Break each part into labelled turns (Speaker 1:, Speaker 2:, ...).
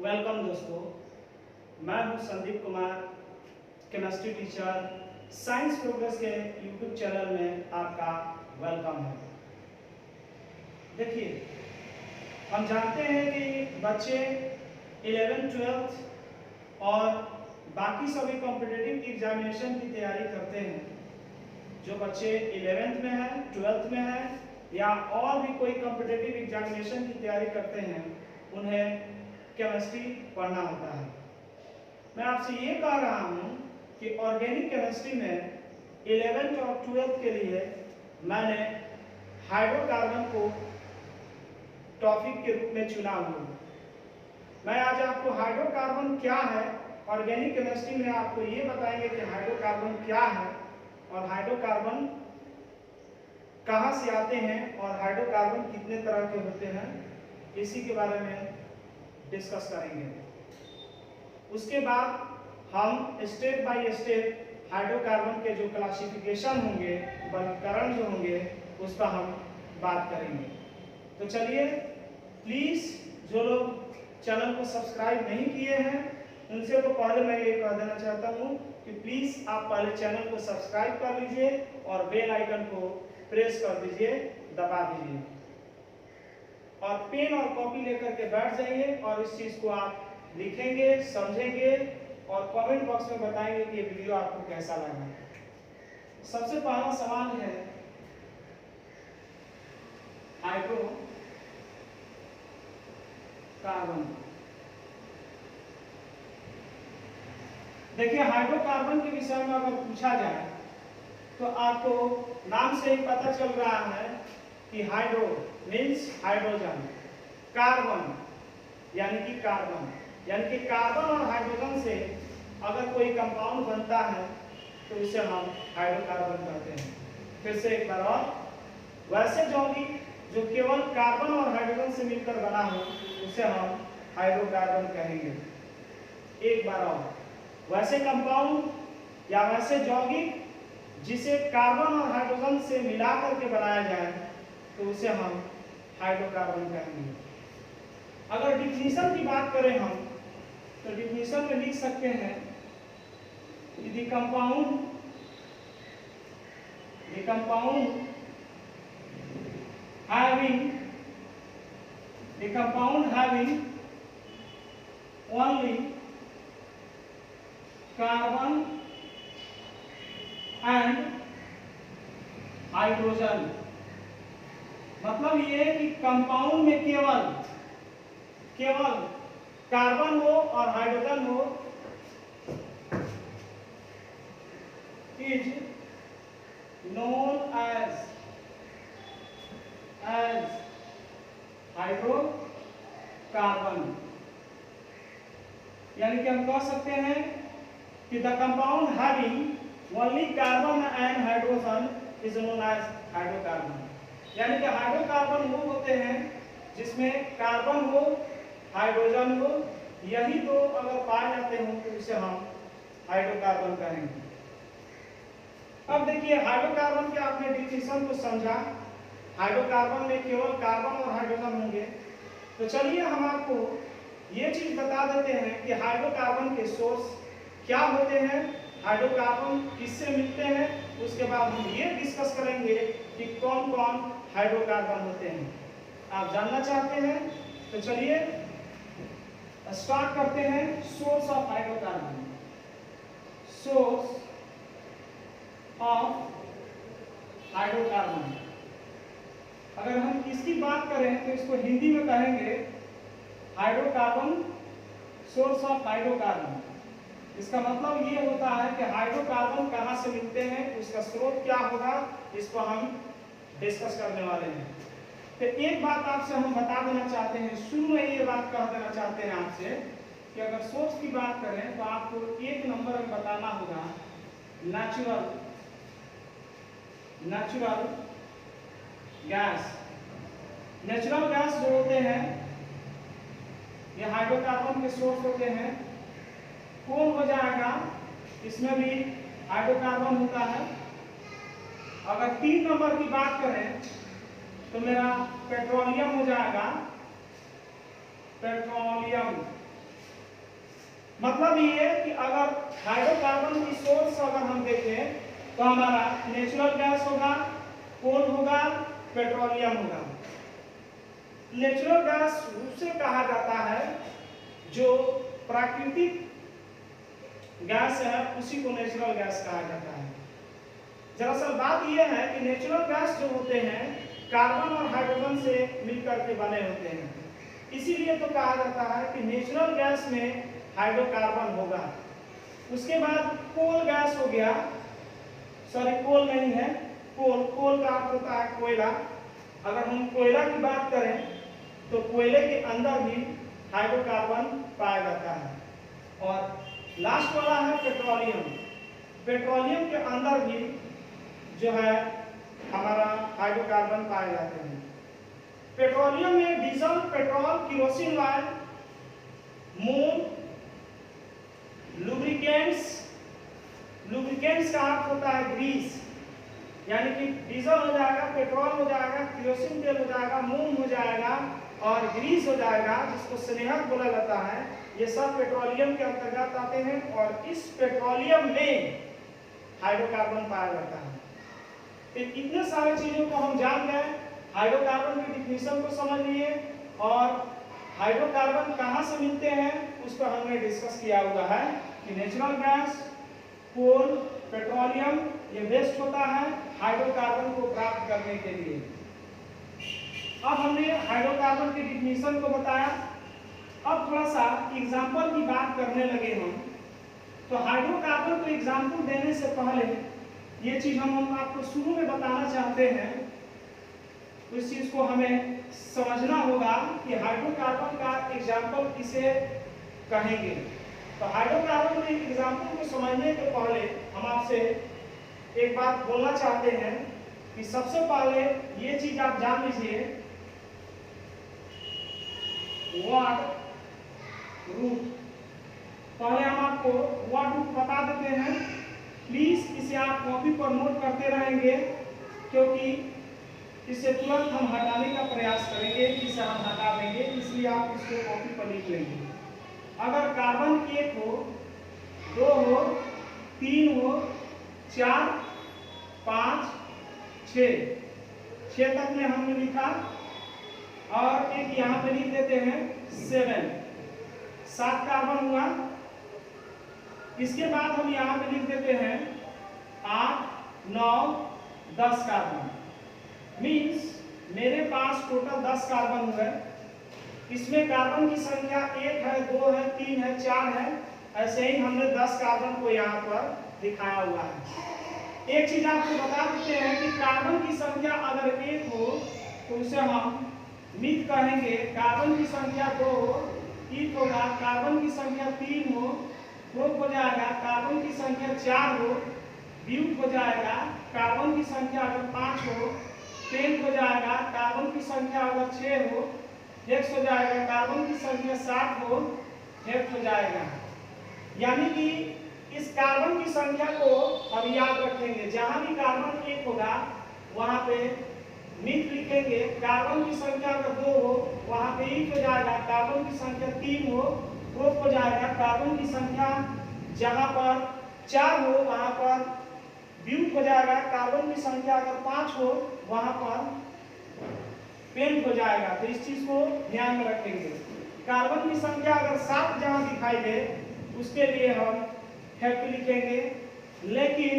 Speaker 1: Welcome दोस्तों, मैं हूं Sandeep Kumar, chemistry teacher. Science progress के यूट्यूब चैनल में आपका वेलकम है। देखिए, हम जानते हैं कि बच्चे 11th 12th और बाकी सभी कॉम्पिटिटिव एग्जामिनेशन की तैयारी करते हैं। जो बच्चे 11th में हैं, 12th में हैं या और भी कोई कॉम्पिटिटिव एग्जामिनेशन की तैयारी करते हैं, उन्हें केमिस्ट्री पढ़ना होता है। मैं आपसे ये कह रहा हूँ कि ऑर्गेनिक केमिस्ट्री में 11th और 12th के लिए मैंने हाइड्रोकार्बन को टॉपिक के रूप में चुना हुआ। मैं आज आपको हाइड्रोकार्बन क्या है, ऑर्गेनिक केमिस्ट्री में आपको ये बताएंगे कि हाइड्रोकार्बन क्या है और हाइड्रोकार्बन कहाँ से आते हैं और हाइड्रोकार्बन कितने तरह के होते हैं, इसी के बारे में डिस्कस करेंगे। उसके बाद हम स्टेप बाय स्टेप हाइड्रोकार्बन के जो क्लासिफिकेशन होंगे, वर्गीकरण जो होंगे, उस पर हम बात करेंगे। तो चलिए, प्लीज़ जो लोग चैनल को सब्सक्राइब नहीं किए हैं, उनसे तो पहले मैं ये कह देना चाहता हूँ कि प्लीज़ आप पहले चैनल को सब्सक्राइब कर लीजिए और बेल आइकन को प्रेस कर दीजिए, दबा दीजिए और पेन और कॉपी लेकर के बैठ जाइए और इस चीज़ को आप लिखेंगे, समझेंगे और कमेंट बॉक्स में बताएंगे कि ये वीडियो आपको कैसा लगा। सबसे पहला सवाल है हाइड्रोकार्बन। देखिए, हाइड्रोकार्बन के विषय में अगर पूछा जाए तो आपको नाम से ही पता चल रहा है कि हाइड्रो मीन्स हाइड्रोजन, कार्बन यानी कि कार्बन, यानी कि कार्बन और हाइड्रोजन से अगर कोई कंपाउंड बनता है तो इसे हम हाइड्रोकार्बन कहते हैं। फिर से एक बार और, वैसे यौगिक जो केवल कार्बन और हाइड्रोजन से मिलकर बना हो उसे हम हाइड्रोकार्बन कहेंगे। एक बार और, वैसे कंपाउंड या वैसे यौगिक जिसे कार्बन और हाइड्रोजन से मिलाकर के बनाया जाए तो उसे हम हाइड्रोकार्बन कहेंगे। अगर डिफिनीशन की बात करें हम तो डिफिनीशन में लिख सकते हैं the compound having only carbon and hydrogen. मतलब ये कि कंपाउंड में केवल कार्बन हो और हाइड्रोजन हो, इज नोन एज हाइड्रोकार्बन। यानी कि हम कह सकते हैं कि the compound having only carbon and hydrogen is known as hydrocarbon. यानी कि हाइड्रोकार्बन वो होते हैं जिसमें कार्बन हो, हाइड्रोजन हो, यही दो अगर पाए जाते हो तो इसे हम हाइड्रोकार्बन कहेंगे। अब देखिए, हाइड्रोकार्बन के आपने डिफिनीशन को समझा। हाइड्रोकार्बन में केवल कार्बन और हाइड्रोजन होंगे। तो चलिए हम आपको ये चीज बता देते हैं कि हाइड्रोकार्बन के सोर्स क्या होते हैं, हाइड्रोकार्बन किससे मिलते हैं। उसके बाद हम ये डिस्कस करेंगे कि कौन कौन हाइड्रोकार्बन होते हैं। आप जानना चाहते हैं तो चलिए स्टार्ट करते हैं। Source of hydrocarbon. Source of hydrocarbon, अगर हम इसकी बात करें तो इसको हिंदी में कहेंगे हाइड्रोकार्बन, सोर्स ऑफ हाइड्रोकार्बन। इसका मतलब ये होता है कि हाइड्रोकार्बन कहाँ से मिलते हैं, उसका स्रोत क्या होगा, इसको हम डिस्कस करने वाले हैं। तो एक बात आपसे हम बता देना चाहते हैं, शुरू में ये बात कह देना चाहते हैं आपसे कि अगर सोर्स की बात करें तो आपको एक नंबर में बताना होगा नेचुरल गैस। नेचुरल गैस जो होते हैं ये हाइड्रोकार्बन के सोर्स होते हैं। कौन हो जाएगा, इसमें भी हाइड्रोकार्बन होता है। अगर 3 नंबर की बात करें तो मेरा पेट्रोलियम हो जाएगा, पेट्रोलियम। मतलब ये है कि अगर हाइड्रोकार्बन की सोर्स अगर हम देखें तो हमारा नेचुरल गैस होगा, कोल होगा, पेट्रोलियम होगा। नेचुरल गैस उसे कहा जाता है जो प्राकृतिक गैस है, उसी को नेचुरल गैस कहा जाता है। दरअसल बात यह है कि नेचुरल गैस जो होते हैं कार्बन और हाइड्रोजन से मिलकर के बने होते हैं, इसीलिए तो कहा जाता है कि नेचुरल गैस में हाइड्रोकार्बन होगा। उसके बाद कोल गैस हो गया, सॉरी कोल नहीं है, कोल का अर्थ होता है कोयला। अगर हम कोयला की बात करें तो कोयले के अंदर भी हाइड्रोकार्बन पाया जाता है। और लास्ट वाला है पेट्रोलियम। पेट्रोलियम के अंदर भी जो है हमारा हाइड्रोकार्बन पाए जाते हैं। पेट्रोलियम में डीजल, पेट्रोल, केरोसिन ऑयल, मोम, लुब्रिकेंट्स का अर्थ होता है ग्रीस, यानी कि डीजल हो जाएगा, पेट्रोल हो जाएगा, केरोसिन तेल हो जाएगा, मोम हो जाएगा और ग्रीस हो जाएगा, जिसको स्नेहक बोला जाता है। ये सब पेट्रोलियम के अंतर्गत आते हैं और इस पेट्रोलियम में हाइड्रोकार्बन पाया जाता है। तो इतने सारे चीजों को हम जान गए, हाइड्रोकार्बन की डिफिनीशन को समझ लिए और हाइड्रोकार्बन कहाँ से मिलते हैं उस पर हमने डिस्कस किया हुआ है कि नेचुरल गैस, कोल, पेट्रोलियम ये बेस्ट होता है हाइड्रोकार्बन को प्राप्त करने के लिए। अब हमने हाइड्रोकार्बन की डिफिनीशन को बताया। अब थोड़ा सा एग्जाम्पल की बात करने लगे हम। तो हाइड्रोकार्बन को एग्जाम्पल देने से पहले ये चीज हम आपको शुरू में बताना चाहते हैं, उस चीज को हमें समझना होगा कि हाइड्रोकार्बन का एग्जाम्पल किसे कहेंगे। तो हाइड्रोकार्बन के एग्जाम्पल को समझने के पहले हम आपसे एक बात बोलना चाहते हैं कि सबसे पहले ये चीज आप जान लीजिए, व्हाट रूट। पहले हम आपको व्हाट रूट बता देते हैं। प्लीज इसे आप कॉपी पर नोट करते रहेंगे, क्योंकि इसे तुरंत हम हटाने का प्रयास करेंगे, इसे हम हटा देंगे, इसलिए आप इसको कॉपी पर लिख लेंगे। अगर कार्बन 1 हो, 2 हो, 3 हो, 4, 5, 6 तक में हमने लिखा और एक यहाँ पे लिख देते हैं 7 कार्बन हुआ। इसके बाद हम यहाँ पे लिख देते हैं 8, 9, 10 कार्बन। मीन्स मेरे पास टोटल 10 कार्बन हुए। इसमें कार्बन की संख्या 1 है, 2 है, 3 है, 4 है। ऐसे ही हमने 10 कार्बन को यहाँ पर दिखाया हुआ है। एक चीज आपको बता देते हैं कि कार्बन की संख्या अगर 1 हो तो उसे हम मिथ कहेंगे। कार्बन की संख्या 2 हो, ईथ होगा। कार्बन की संख्या 3 हो, प्रोप हो जाएगा। कार्बन की संख्या 4 हो, ब्यूट हो जाएगा। कार्बन की संख्या अगर 5 हो, पेंट हो जाएगा। कार्बन की संख्या अगर 6 हो, हेक्स हो जाएगा। कार्बन की संख्या 7 हो, हेक्स हो जाएगा। यानी कि इस कार्बन की संख्या को हम याद रखेंगे। जहां भी कार्बन 1 होगा वहां पे मिथ लिखेंगे। कार्बन की संख्या अगर 2 हो वहां पे ईथ हो जाएगा। कार्बन की संख्या 3 हो, प्रोप हो जाएगा। कार्बन की संख्या जहां पर 4 हो वहां पर ब्यूट हो जाएगा। कार्बन की संख्या अगर 5 हो वहां पर पेंट हो जाएगा। तो इस चीज को ध्यान में रखेंगे। कार्बन की संख्या अगर 7 जहां दिखाई दे उसके लिए हम हेक्ट लिखेंगे। लेकिन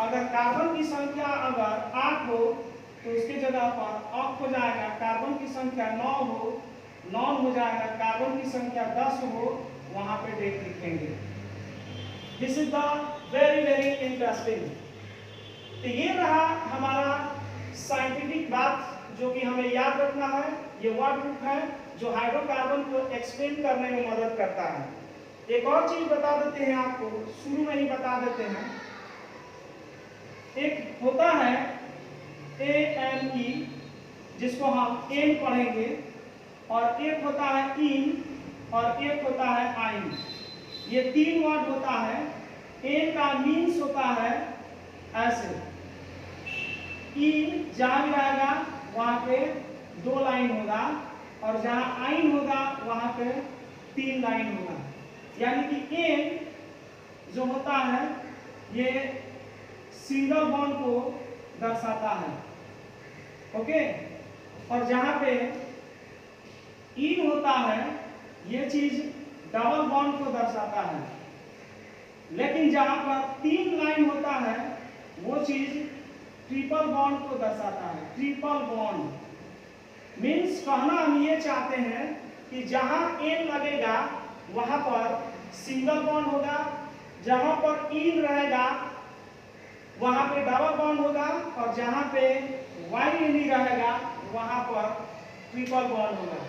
Speaker 1: अगर कार्बन की संख्या अगर 8 हो तो उसकी जगह पर ऑक्ट हो जाएगा। कार्बन की संख्या 9 हो, नॉन हो जाएगा। कार्बन की संख्या 10 हो, वहां पे डेट लिखेंगे। This is the very interesting. तो ये रहा हमारा साइंटिफिक बात जो कि हमें याद रखना है। ये व्हाट रूट है जो हाइड्रोकार्बन को एक्सप्लेन करने में मदद करता है। एक और चीज बता देते हैं आपको, शुरू में ही बता देते हैं। एक होता है ANE जिसको हम एन पढ़ेंगे, और एक होता है इन और एक होता है आइन। ये 3 वर्ड होता है। एन का मीन्स होता है ऐसे। इन जहां भी रहेगा वहां पे 2 लाइन होगा और जहां आइन होगा वहां पे 3 लाइन होगा। यानी कि एन जो होता है ये सिंगल बॉन्ड को दर्शाता है, ओके। और जहां पे इन होता है ये चीज डबल बॉन्ड को दर्शाता है, लेकिन जहां पर 3 लाइन होता है वो चीज ट्रिपल बॉन्ड को दर्शाता है। ट्रिपल बॉन्ड मीन्स कहना हम ये चाहते हैं कि जहां एन लगेगा वहां पर सिंगल बॉन्ड होगा, जहां पर इन रहेगा वहां पे डबल बॉन्ड होगा, और जहां पे वाई नहीं रहेगा वहां पर ट्रिपल बॉन्ड होगा।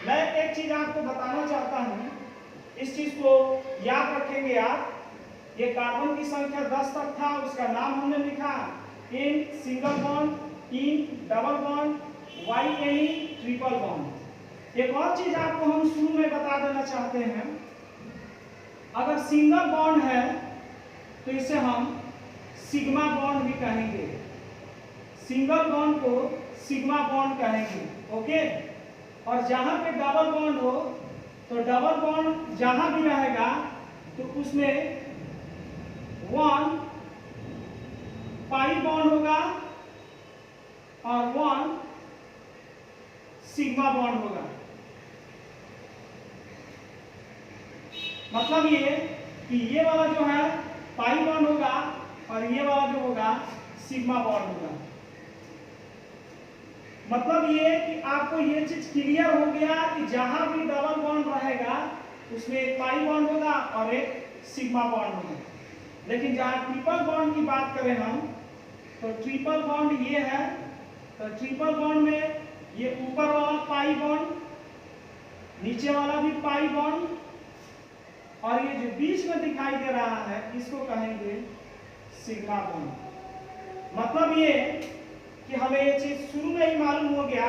Speaker 1: मैं एक चीज आपको बताना चाहता हूं, इस चीज को याद रखेंगे आप। ये कार्बन की संख्या 10 तक था, उसका नाम हमने लिखा इन सिंगल बॉन्ड, इन डबल बॉन्ड, वाई एनी ट्रिपल बॉन्ड। एक और चीज आपको हम शुरू में बता देना चाहते हैं, अगर सिंगल बॉन्ड है तो इसे हम सिग्मा बॉन्ड भी कहेंगे, सिंगल बॉन्ड को सिग्मा बॉन्ड कहेंगे, ओके। और जहां पे डबल बॉन्ड हो तो डबल बॉन्ड जहां भी रहेगा तो उसमें 1 पाई बॉन्ड होगा और 1 सिग्मा बॉन्ड होगा। मतलब ये कि ये वाला जो है पाई बॉन्ड होगा और ये वाला जो होगा सिग्मा बॉन्ड होगा। मतलब ये कि आपको ये चीज क्लियर हो गया कि जहां भी डबल बॉन्ड रहेगा उसमें एक पाई बॉन्ड होगा और एक सिग्मा बॉन्ड होगा। लेकिन जहां ट्रिपल बॉन्ड की बात करें हम, तो ट्रिपल बॉन्ड ये है, तो ट्रिपल बॉन्ड में ये ऊपर वाला पाई बॉन्ड, नीचे वाला भी पाई बॉन्ड, और ये जो बीच में दिखाई दे रहा है इसको कहेंगे सिग्मा बॉन्ड। मतलब ये कि हमें ये चीज शुरू में ही मालूम हो गया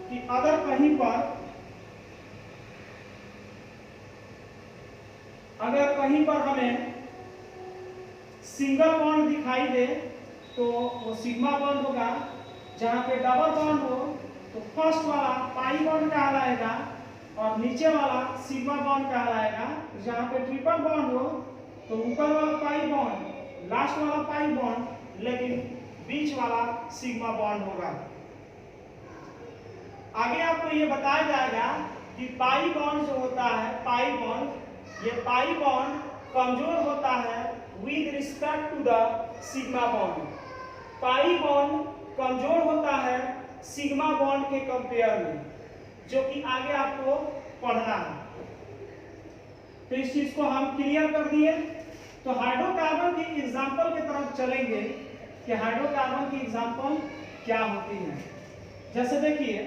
Speaker 1: कि अगर कहीं पर हमें सिंगल बॉन्ड दिखाई दे तो वो सिग्मा बॉन्ड होगा, जहां पे डबल बॉन्ड हो तो फर्स्ट वाला पाई बॉन्ड कहलाएगा और नीचे वाला सिग्मा बॉन्ड कहलाएगा। जहां पे ट्रिपल बॉन्ड हो तो ऊपर वाला पाई बॉन्ड, लास्ट वाला पाई बॉन्ड, लेकिन बीच वाला सिग्मा बॉन्ड होगा। आगे आपको ये बताया जाएगा कि पाई बॉन्ड जो होता है, पाई बॉन्ड, ये पाई बॉन्ड कमजोर होता है with respect to the sigma bond. Pi bond कमजोर होता है सिग्मा बॉन्ड के कंपेयर में, जो कि आगे आपको पढ़ना है। तो इस चीज को हम क्लियर कर दिए। तो हाइड्रोकार्बन की एग्जांपल की तरफ चलेंगे कि हाइड्रोकार्बन की एग्जांपल क्या होती है। जैसे देखिए,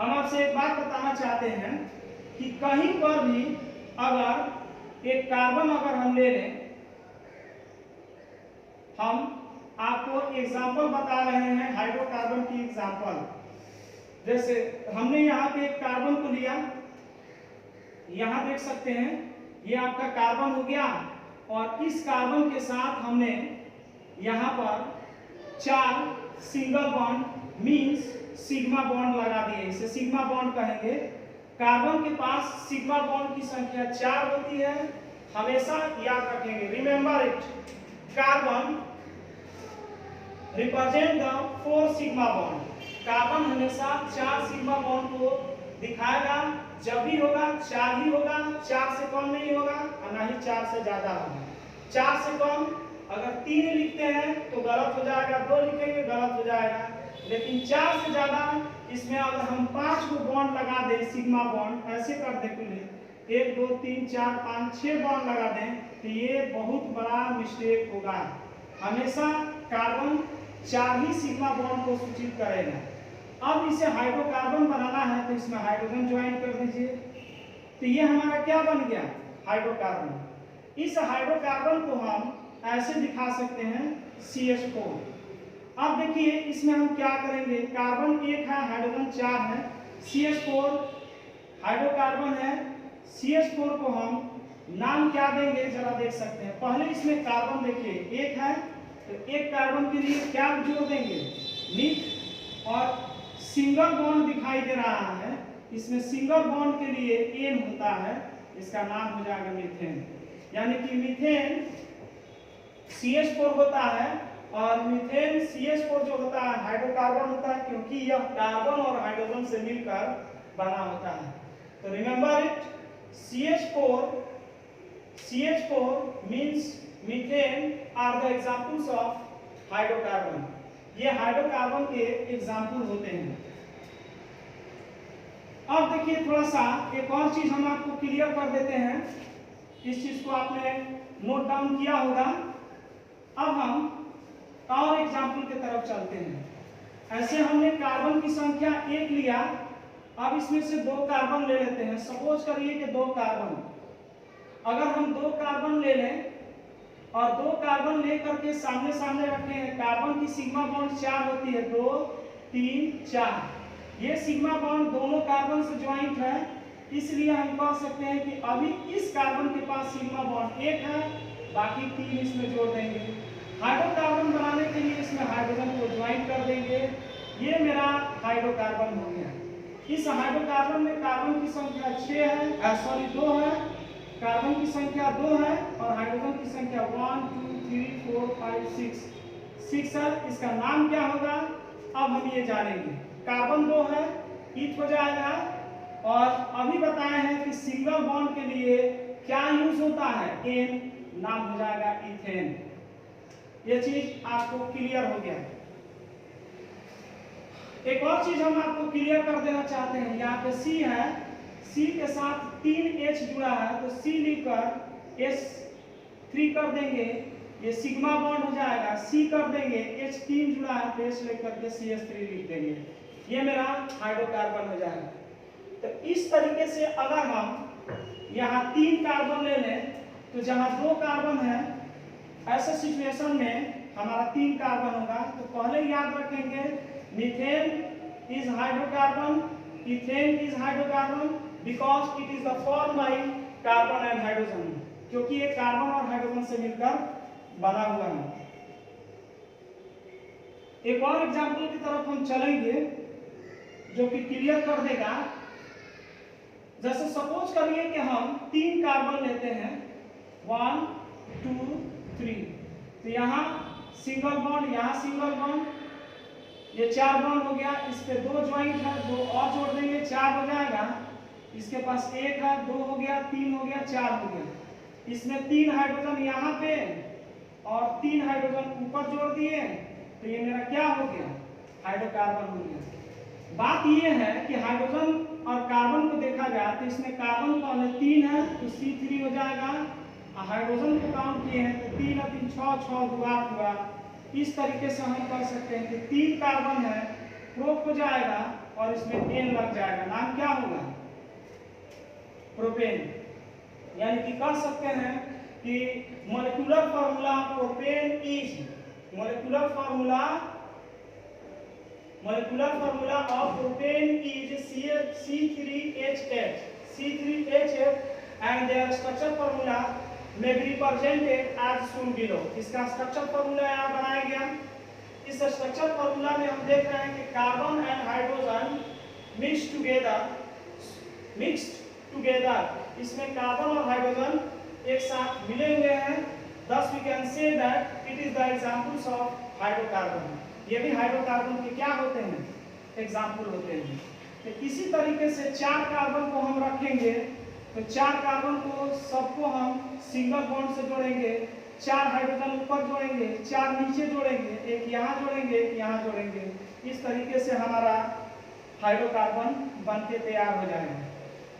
Speaker 1: हम आपसे एक बात बताना चाहते हैं कि कहीं पर भी अगर एक कार्बन अगर हम ले लें, हम आपको एग्जांपल बता रहे हैं हाइड्रोकार्बन की एग्जांपल। जैसे हमने यहाँ पे एक कार्बन को लिया, यहाँ देख सकते हैं ये आपका कार्बन हो गया, और इस कार्बन के साथ हमने यहाँ पर 4 single bond means sigma bond लगा दिए, इसे सिग्मा बॉन्ड कहेंगे। कार्बन के पास सिग्मा बॉन्ड की संख्या 4 होती है, हमेशा याद रखेंगे, remember it. Carbon represent the 4 sigma bond. Carbon हमेशा 4 सिग्मा बॉन्ड को दिखाएगा, जब भी होगा 4 ही होगा, 4 से कम नहीं होगा और ना ही 4 से ज्यादा होगा। 4 से कम अगर 3 लिखते हैं तो गलत हो जाएगा, 2 लिखेंगे गलत हो जाएगा, लेकिन 4 से ज्यादा इसमें अगर हम 5 को बॉन्ड लगा दें, सिग्मा बॉन्ड ऐसे कर दें, कुल 1 2 3 4 5 6 बॉन्ड लगा दें, तो ये बहुत बड़ा मिस्टेक होगा। हमेशा कार्बन 4 ही सिग्मा बॉन्ड को सूचित करेगा। अब इसे हाइड्रोकार्बन बनाना है तो इसमें हाइड्रोजन ज्वाइन कर दीजिए, तो ये हमारा क्या बन गया, हाइड्रोकार्बन। इस हाइड्रोकार्बन को हम ऐसे दिखा सकते हैं CH4। अब देखिए इसमें हम क्या करेंगे, कार्बन 1 है, हाइड्रोजन 4 है, CH4 हाइड्रोकार्बन है। CH4 को हम नाम क्या देंगे जरा देख सकते हैं। पहले इसमें कार्बन देखिए 1 है, तो एक कार्बन के लिए क्या जोड़ देंगे, मिथ, और सिंगल बॉन्ड दिखाई दे रहा है इसमें सिंगल बॉन्ड के लिए एन होता है, इसका नाम हो जाएगा मीथेन। यानी कि मीथेन CH4 होता है और मीथेन CH4 जो होता है हाइड्रोकार्बन होता है, क्योंकि यह कार्बन और हाइड्रोजन से मिलकर बना होता है। तो remember it, CH4 means methane are the examples of hydrocarbon. ये हाइड्रोकार्बन के एग्जाम्पल होते हैं। अब देखिए थोड़ा सा एक और चीज हम आपको क्लियर कर देते हैं, इस चीज को आपने नोट डाउन किया होगा। अब हम और एग्जाम्पल की तरफ चलते हैं। ऐसे हमने कार्बन की संख्या 1 लिया, अब इसमें से 2 कार्बन ले लेते हैं। सपोज करिए कि 2 कार्बन, अगर हम 2 कार्बन ले लें और 2 कार्बन लेकर के सामने सामने रखे हैं, कार्बन की सिग्मा बॉन्ड 4 होती है, 2 3 4। ये सिग्मा बॉन्ड दोनों कार्बन से ज्वाइंट है, इसलिए हम कह सकते हैं कि अभी इस कार्बन के पास सिग्मा बॉन्ड 1 है, बाकी 3 इसमें जोड़ देंगे। हाइड्रोकार्बन बनाने के लिए इसमें हाइड्रोजन को ज्वाइंट कर देंगे। ये मेरा हाइड्रोकार्बन हो गया। इस हाइड्रोकार्बन में कार्बन की संख्या 2 है, कार्बन की संख्या 2 है और हाइड्रोजन की संख्या 1 2 3 4 5 6 है। इसका नाम क्या होगा अब हम ये जानेंगे। कार्बन 2 है, ईथ हो जाएगा। और अभी बताए हैं कि सिंगल बॉन्ड के लिए क्या यूज होता है, एन, नाम हो जाएगा इथेन। ये चीज आपको क्लियर हो गया। एक और चीज हम आपको क्लियर कर देना चाहते हैं, यहाँ पे C है, C के साथ 3 H जुड़ा है, तो C लिखकर H3 कर देंगे, ये सिग्मा बॉन्ड हो जाएगा। C कर देंगे, H3 जुड़ा है तो H लेकर के CH3 लिख देंगे, ये मेरा हाइड्रोकार्बन हो जाएगा। तो इस तरीके से अगर हम यहाँ 3 कार्बन ले लें, तो जहाँ 2 कार्बन है, ऐसे सिचुएशन में हमारा 3 कार्बन होगा। तो पहले याद रखेंगे methane is hydrocarbon, ethane is hydrocarbon because it is the form by carbon and hydrogen, क्योंकि ये कार्बन और हाइड्रोजन से मिलकर बना हुआ है। एक और एग्जांपल की तरफ हम चलेंगे जो कि क्लियर कर देगा। जैसे सपोज करिए कि हम 3 कार्बन लेते हैं, 1 2 3, तो यहाँ सिंगल बॉन्ड, यहाँ सिंगल बॉन्ड, ये 4 बॉन्ड हो गया। इस पे 2 ज्वाइंट है, 2 और जोड़ देंगे, 4 हो जाएगा। इसके पास 1 है, 2 हो गया, 3 हो गया, 4 हो गया। इसमें 3 हाइड्रोजन यहाँ पे और 3 हाइड्रोजन ऊपर जोड़ दिए, तो ये मेरा क्या हो गया, हाइड्रोकार्बन हो गया। बात ये है कि हाइड्रोजन और कार्बन को देखा जाए तो इसमें कार्बन पहले 3 है तो C3 हो जाएगा, और हाइड्रोजन को काउंट किए हैं तो 3 और 3 6 6 2 8 हुआ। इस तरीके से हम कर सकते हैं कि 3 कार्बन है, प्रोप हो जाएगा और इसमें एन लग जाएगा, नाम क्या होगा, प्रोपेन। यानी कि कह सकते हैं कि molecular formula propane is molecular formula of propane is C3H8 and their structure formula may be represented as shown below। इसका स्ट्रक्चर फॉर्मूला यहाँ बनाया गया। इस स्ट्रक्चर फॉर्मूला में हम देख रहे हैं कि carbon and hydrogen mixed together, इसमें कार्बन और हाइड्रोजन एक साथ मिले हुए हैं। Thus we can say that it is the examples of hydrocarbon। ये भी हाइड्रोकार्बन के क्या होते हैं, एग्जाम्पल होते हैं। तो इसी तरीके से 4 कार्बन को हम रखेंगे, तो 4 कार्बन को सबको हम सिंगल बॉन्ड से जोड़ेंगे, 4 हाइड्रोजन ऊपर जोड़ेंगे, 4 नीचे जोड़ेंगे, एक यहाँ जोड़ेंगे, एक यहाँ जोड़ेंगे। इस तरीके से हमारा हाइड्रोकार्बन बनके तैयार हो जाएगा।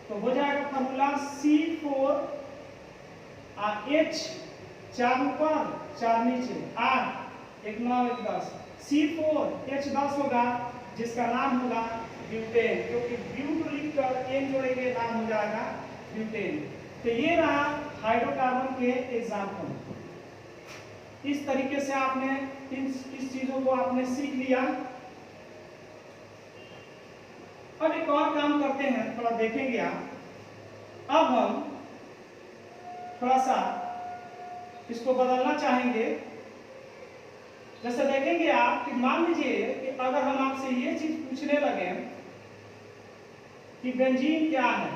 Speaker 1: तो हो जाएगा फॉर्मूला C4 H 4 ऊपर 4 नीचे 8 1 9 1 10, C4H10 होगा जिसका नाम होगा ब्यूटेन, क्योंकि ब्यूट लिखकर एन जोड़ेंगे, नाम हो जाएगा ब्यूटेन। तो ये रहा हाइड्रोकार्बन के एग्जाम्पल। इस तरीके से आपने इस चीजों को आपने सीख लिया। अब एक और काम करते हैं, थोड़ा देखेंगे आप। अब हम थोड़ा सा इसको बदलना चाहेंगे। जैसे देखेंगे आप कि मान लीजिए कि अगर हम आपसे ये चीज पूछने लगे कि बेंजीन क्या है।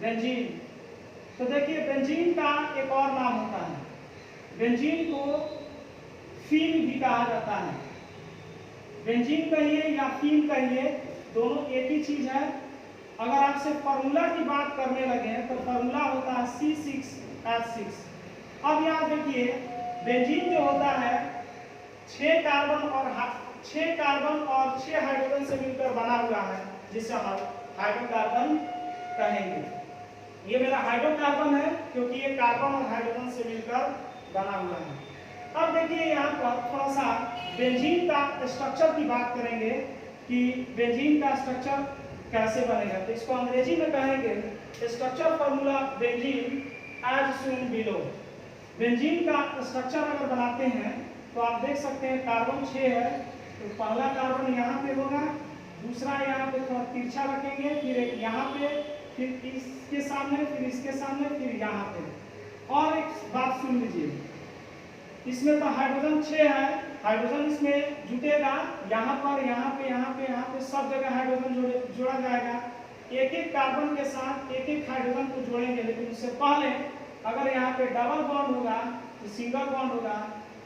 Speaker 1: बेंजीन, तो देखिए बेंजीन का एक और नाम होता है, बेंजीन को फीन भी कहा जाता है। बेंजीन कहिए या फीन कहिए, दोनों एक ही चीज है। अगर आपसे फार्मूला की बात करने लगे तो फार्मूला होता है C6H6। अब यहाँ देखिए बेंजीन जो होता है 6 कार्बन और 6 हाइड्रोजन से मिलकर बना हुआ है, जिसे हम हाइड्रोकार्बन कहेंगे। ये मेरा हाइड्रोकार्बन है क्योंकि ये कार्बन और हाइड्रोजन से मिलकर बना हुआ है। अब देखिए यहाँ पर थोड़ा सा बेंजीन का स्ट्रक्चर की बात करेंगे कि बेंजीन का स्ट्रक्चर कैसे बनेगा। तो इसको अंग्रेजी में कहेंगे structure formula benzene as shown below. Benzene का स्ट्रक्चर अगर बनाते हैं तो आप देख सकते हैं कार्बन 6 है, तो पहला कार्बन यहाँ पे होगा, दूसरा यहाँ पे थोड़ा तिरछा रखेंगे, फिर एक यहाँ पे, फिर इसके सामने, फिर इसके सामने, फिर यहाँ पे। और एक बात सुन लीजिए, इसमें तो हाइड्रोजन 6 है, हाइड्रोजन इसमें जुटेगा, यहाँ पर, यहाँ पे, यहाँ पे, यहाँ पे सब जगह हाइड्रोजन जोड़ा जाएगा। एक एक कार्बन के साथ एक एक हाइड्रोजन को जोड़ेंगे, लेकिन उससे पहले अगर यहाँ पे डबल बॉन्ड होगा तो सिंगल बॉन्ड होगा,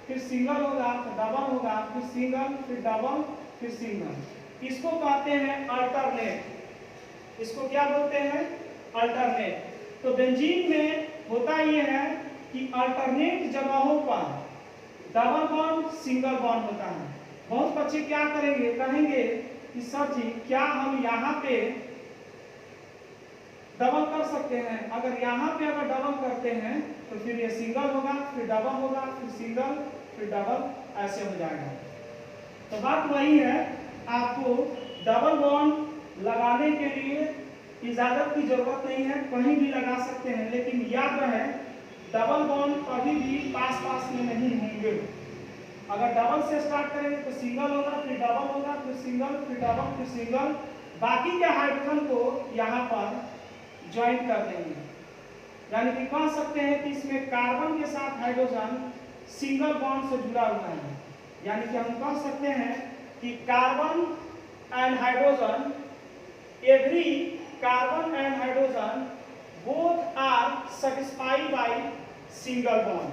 Speaker 1: फिर सिंगल होगा तो डबल होगा, फिर सिंगल, फिर डबल, फिर सिंगल। इसको कहते हैं अल्टरनेट। इसको क्या बोलते हैं? अल्टरनेट। तो बेंजीन में होता ये है कि अल्टरनेट जगहों पर डबल बॉन्ड सिंगल बॉन्ड होता है। बहुत बच्चे क्या करेंगे, कहेंगे कि सर जी क्या हम यहाँ पे डबल कर सकते हैं? अगर यहाँ पे अगर डबल करते हैं तो फिर ये सिंगल होगा, फिर डबल होगा, फिर सिंगल, फिर डबल, ऐसे हो जाएगा। तो बात वही है, आपको डबल बॉन्ड लगाने के लिए इजाजत की जरूरत नहीं है, कहीं भी लगा सकते हैं, लेकिन याद रहे डबल बॉन्ड कभी भी पास पास में नहीं होंगे। अगर डबल से स्टार्ट करेंगे तो सिंगल होगा, फिर डबल होगा, फिर सिंगल, फिर डबल, फिर सिंगल, बाकी के हाइड्रोजन को यहाँ पर ज्वाइन कर देंगे। यानी कि कह सकते हैं कि इसमें कार्बन के साथ हाइड्रोजन सिंगल बॉन्ड से जुड़ा हुआ है। यानी कि हम कह सकते हैं कि carbon and hydrogen, every carbon and hydrogen both are satisfied by single bond.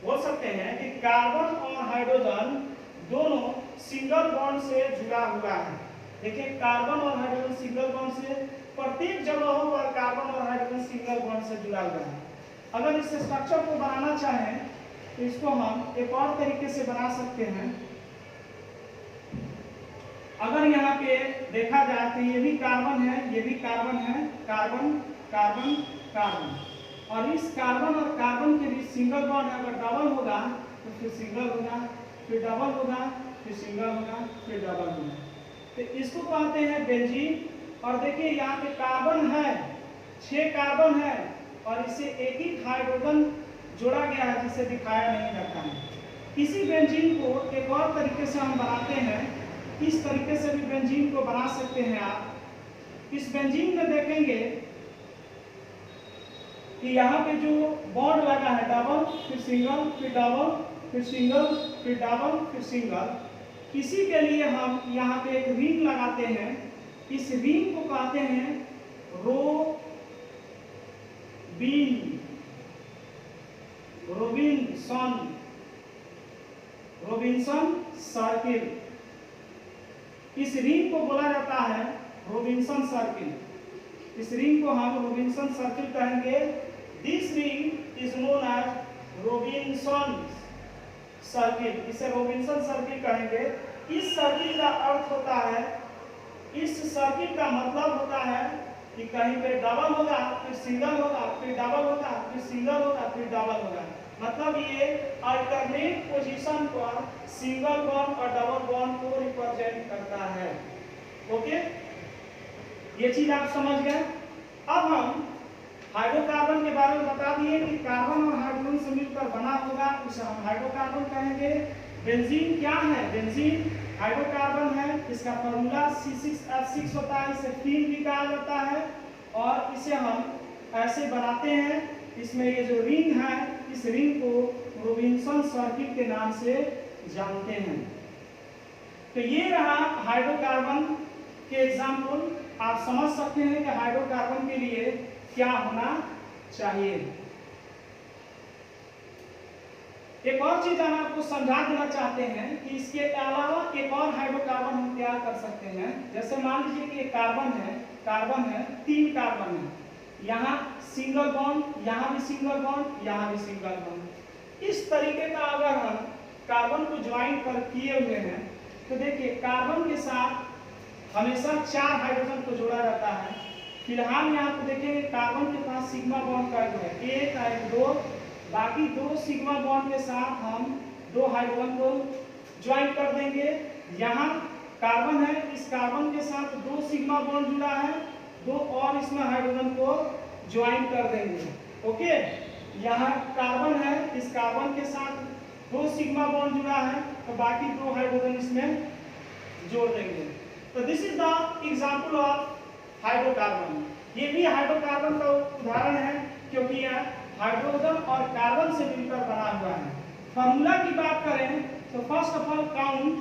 Speaker 1: बोल सकते हैं कि कार्बन और हाइड्रोजन दोनों सिंगल बॉन्ड से जुड़ा हुआ है। देखिए कार्बन और हाइड्रोजन सिंगल बॉन्ड से, प्रत्येक जगहों पर कार्बन और हाइड्रोजन सिंगल बॉन्ड से जुड़ा हुआ है। अगर इस स्ट्रक्चर को बनाना चाहें तो इसको हम एक और तरीके से बना सकते हैं। अगर यहाँ पे देखा जाए तो ये भी कार्बन है, ये भी कार्बन है, कार्बन कार्बन कार्बन, और इस कार्बन और कार्बन के बीच सिंगल बॉन्ड अगर डबल होगा तो फिर सिंगल होगा, फिर डबल होगा, फिर सिंगल होगा, फिर डबल होगा। तो इसको कहते हैं बेंजीन। और देखिए यहाँ पे कार्बन है, 6 कार्बन है, और इसे एक ही हाइड्रोजन जोड़ा गया है जिसे दिखाया नहीं जाता है। इसी बेंजीन को एक और तरीके से हम बनाते हैं, इस तरीके से भी बेंजीन को बना सकते हैं आप। इस बेंजीन में देखेंगे कि यहाँ पे जो बॉन्ड लगा है डबल, फिर सिंगल, फिर डबल, फिर सिंगल, फिर डबल, फिर सिंगल, इसी के लिए हम यहाँ पे एक रिंग लगाते हैं। इस रिंग को कहते हैं रोबिन्सन सर्किल। इस रिंग को बोला जाता है रोबिन्सन सर्किल। इस रिंग को हम रोबिन्सन सर्किल कहेंगे। This ring is known as Robinson circle. इसे रोबिन्सन सर्किल कहेंगे। इस सर्किल का अर्थ होता है, इस सर्किल का मतलब होता है कि कहीं पे डबल होगा, फिर सिंगल होगा, फिर डबल होगा, फिर सिंगल होगा, फिर डबल होगा। मतलब ये अल्टरनेट पोजीशन पर सिंगल बॉन्ड और डबल बॉन्ड को रिप्रेजेंट करता है। ओके, ये चीज आप समझ गए। अब हम हाइड्रोकार्बन के बारे में बता दिए कि कार्बन और हाइड्रोजन से मिलकर बना होगा, उसे हम हाइड्रोकार्बन कहेंगे। बेंजीन क्या है? बेंजीन हाइड्रोकार्बन है, इसका फॉर्मूला C6H6 होता है, इसे फीन भी कहा जाता है, और इसे हम ऐसे बनाते हैं। इसमें ये जो रिंग है, इस रिंग को रोबिन्सन सर्किल के नाम से जानते हैं। तो ये रहा हाइड्रोकार्बन के एग्जाम्पल। आप समझ सकते हैं कि हाइड्रोकार्बन के लिए क्या होना चाहिए। एक और चीज हम आपको समझा देना चाहते हैं कि इसके अलावा एक और हाइड्रोकार्बन हम क्या कर सकते हैं। जैसे मान लीजिए कि एक कार्बन है 3 कार्बन है, यहाँ सिंगल बॉन्ड, यहाँ भी सिंगल बॉन्ड, यहाँ भी सिंगल बॉन्ड। इस तरीके का अगर हम कार्बन को ज्वाइन कर किए हुए हैं तो देखिए कार्बन के साथ हमेशा 4 हाइड्रोजन को जोड़ा रहता है। फिलहाल यहाँ पे देखेंगे कार्बन के पास सिग्मा बॉन्ड का जो है 1 है 2, बाकी 2 सिग्मा बॉन्ड के साथ हम 2 हाइड्रोजन को ज्वाइन कर देंगे। यहाँ कार्बन है, इस कार्बन के साथ 2 सिग्मा बॉन्ड जुड़ा है, 2 और इसमें हाइड्रोजन को ज्वाइन कर देंगे। ओके, यहाँ कार्बन है, इस कार्बन के साथ 2 सिग्मा बॉन्ड जुड़ा है, तो बाकी 2 हाइड्रोजन इसमें जोड़ देंगे। तो this is the example of hydrocarbon. ये भी हाइड्रोकार्बन का उदाहरण है क्योंकि यह हाइड्रोजन और कार्बन से मिलकर बना हुआ है। फॉर्मूला की बात करें तो first of all count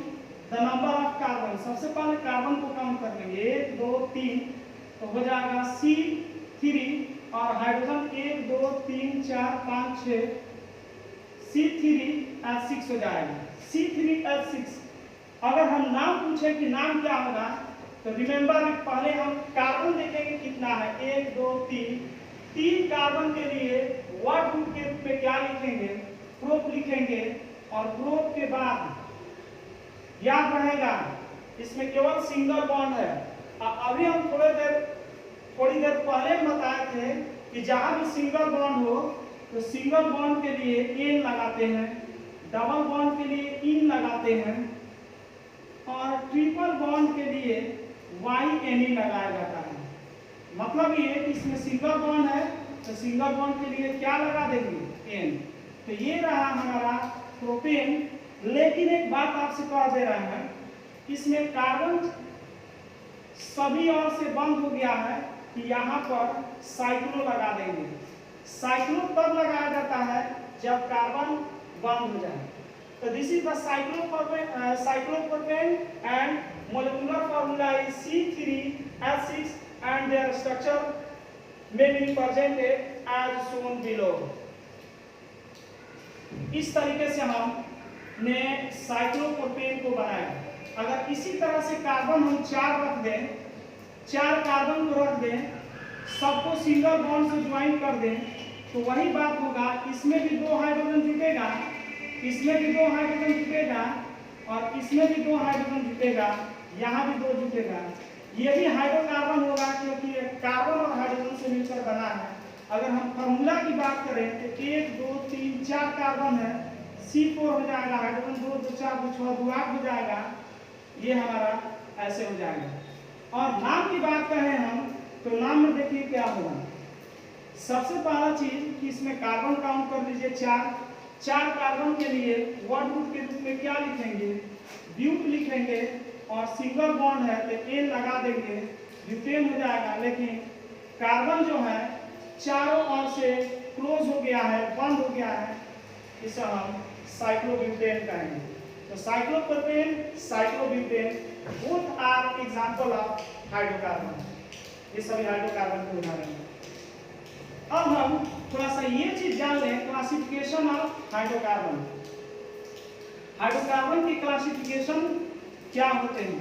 Speaker 1: the number of carbon. सबसे पहले कार्बन को काउंट कर लेंगे 1 2 3, तो हो जाएगा C3 और हाइड्रोजन 1 2 3 4 5 6, C3H6 हो जाएगा, C3H6। अगर हम नाम पूछे कि नाम क्या होगा तो रिमेंबर पहले हम कार्बन देखेंगे कितना है 1 2 3 कार्बन के लिए वर्ड रूट के रूप में क्या लिखेंगे, प्रोप लिखेंगे, और प्रोप के बाद याद रहेगा इसमें केवल सिंगल बॉन्ड है। अभी हम थोड़ी देर पहले बताए थे कि जहां भी सिंगल बॉन्ड हो तो सिंगल बॉन्ड के लिए एन लगाते हैं, डबल बॉन्ड के लिए इन लगाते हैं, और ट्रिपल बॉन्ड के लिए YNE लगाया जाता है। मतलब ये कि इसमें सिंगल बॉन्ड है तो सिंगल बॉन्ड के लिए क्या लगा देंगे, N। तो ये रहा हमारा प्रोपेन। लेकिन एक बात आपसे कह दे रहा है, इसमें कार्बन सभी ओर से बंद हो गया है कि यहाँ पर साइक्लो लगा देंगे। साइक्लो तब लगाया जाता है जब कार्बन बंद हो जाए। तो this is the cyclopropane and molecular formula is C3H6 and their structure may be presented as shown below। इस तरीके से हमने साइक्लोप्रोपेन को बनाया। अगर इसी तरह से कार्बन हम 4 रख दें, 4 कार्बन को रख दें, सबको सिंगल बॉन्ड से ज्वाइन कर दें, तो वही बात होगा, इसमें भी 2 हाइड्रोजन जुटेगा, इसमें भी 2 हाइड्रोजन जुटेगा, और इसमें भी 2 हाइड्रोजन जुटेगा, यहाँ भी 2 जुटेगा। ये भी हाइड्रोकार्बन होगा क्योंकि कार्बन और हाइड्रोजन से मिलकर बना है। अगर हम फार्मूला की बात करें तो 1 2 3 4 कार्बन है, C4 हो जाएगा, हाइड्रोजन 2 2 4 2 6 2 8 हो जाएगा। ये हमारा ऐसे हो जाएगा। और नाम की बात करें हम तो नाम में देखिए क्या होगा। सबसे पहला चीज कि इसमें कार्बन काउंट कर लीजिए 4 कार्बन के लिए वर्ड रूट के रूप में क्या लिखेंगे, ब्यूट लिखेंगे, और सिंगल बॉन्ड है तो एन लगा देंगे, ब्यूटेन हो जाएगा। लेकिन कार्बन जो है चारों ओर से क्लोज हो गया है, बंद हो गया है, इसे हम साइक्लोब्यूटेन कहेंगे। तो cyclopropane, cyclobutane both are example of hydrocarbon. ये सभी हाइड्रोकार्बन के उदाहरण हैं। अब हम थोड़ा सा ये चीज जान लें, क्लासिफिकेशन ऑफ हाइड्रोकार्बन। हाइड्रोकार्बन की क्लासिफिकेशन क्या होते हैं।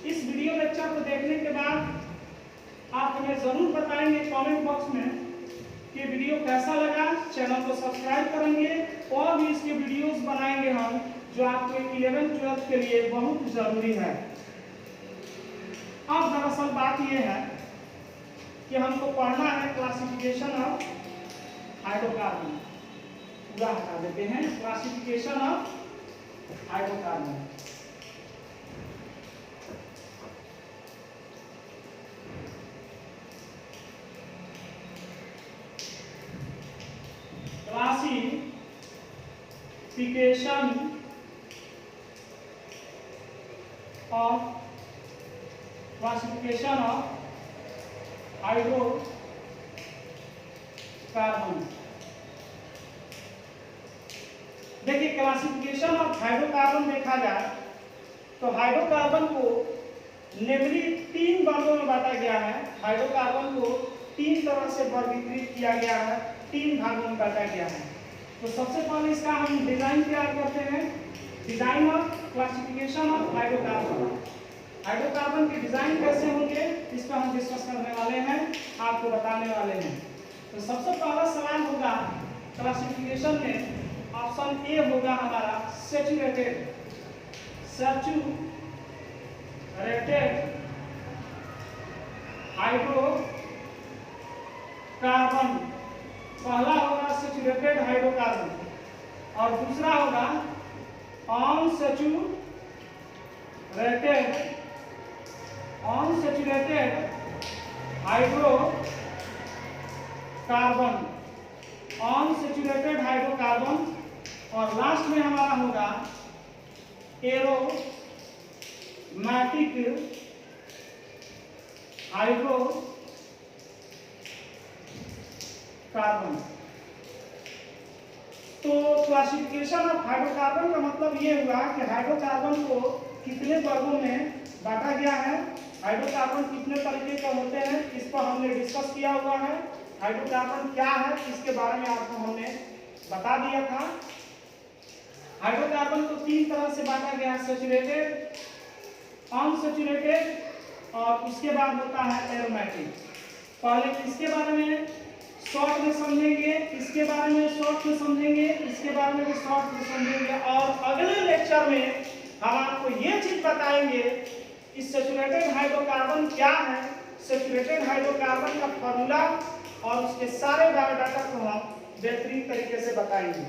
Speaker 1: इस वीडियो लेक्चर को देखने के बाद आप हमें जरूर बताएंगे कमेंट बॉक्स में कि वीडियो कैसा लगा। चैनल को सब्सक्राइब करेंगे और भी इसके वीडियोस बनाएंगे हम, जो आपको 11th-12th के लिए बहुत जरूरी है। अब दरअसल बात यह है कि हमको पढ़ना है क्लासिफिकेशन ऑफ हाइड्रोकार्बन। पूरा हटा देते हैं, classification of hydrocarbon. Classification of hydrocarbon. देखिए क्लासिफिकेशन ऑफ हाइड्रोकार्बन देखा जाए तो हाइड्रोकार्बन को नेमली 3 वर्गों में बांटा गया है। हाइड्रोकार्बन को 3 तरह से वर्गीकृत किया गया है, 3 भागों में बांटा गया है। तो सबसे पहले इसका हम डिजाइन तैयार करते हैं। Design of classification of hydrocarbon. Hydrocarbon के डिजाइन कैसे होंगे इस पर हम डिस्कस करने वाले हैं, आपको बताने वाले हैं। तो सबसे पहला सवाल होगा क्लासिफिकेशन में, ऑप्शन ए होगा हमारा सैचुरेटेड हाइड्रोकार्बन। पहला होगा सैचुरेटेड हाइड्रोकार्बन और दूसरा होगा अनसैचुरेटेड हाइड्रोकार्बन और लास्ट में हमारा होगा एरोमेटिक हाइड्रोकार्बन। तो क्लासिफिकेशन ऑफ हाइड्रोकार्बन का मतलब ये हुआ कि हाइड्रोकार्बन को कितने वर्गों में बांटा गया है, हाइड्रोकार्बन कितने तरीके के होते हैं, इस पर हमने डिस्कस किया हुआ है। हाइड्रोकार्बन क्या है इसके बारे में आपको हमने बता दिया था। हाइड्रोकार्बन को 3 तरह से बांटा गया है, सैचुरेटेड, अनसैचुरेटेड और उसके बाद होता है एरोमेटिक। पहले इसके बारे में शॉर्ट में समझेंगे, इसके बारे में शॉर्ट में समझेंगे, इसके बारे में भी शॉर्ट में समझेंगे और अगले लेक्चर में हम आपको ये चीज बताएंगे कि सैचुरेटेड हाइड्रोकार्बन क्या है, सैचुरेटेड हाइड्रोकार्बन का फॉर्मूला और उसके सारे बायोडाटा को हम बेहतरीन तरीके से बताएंगे।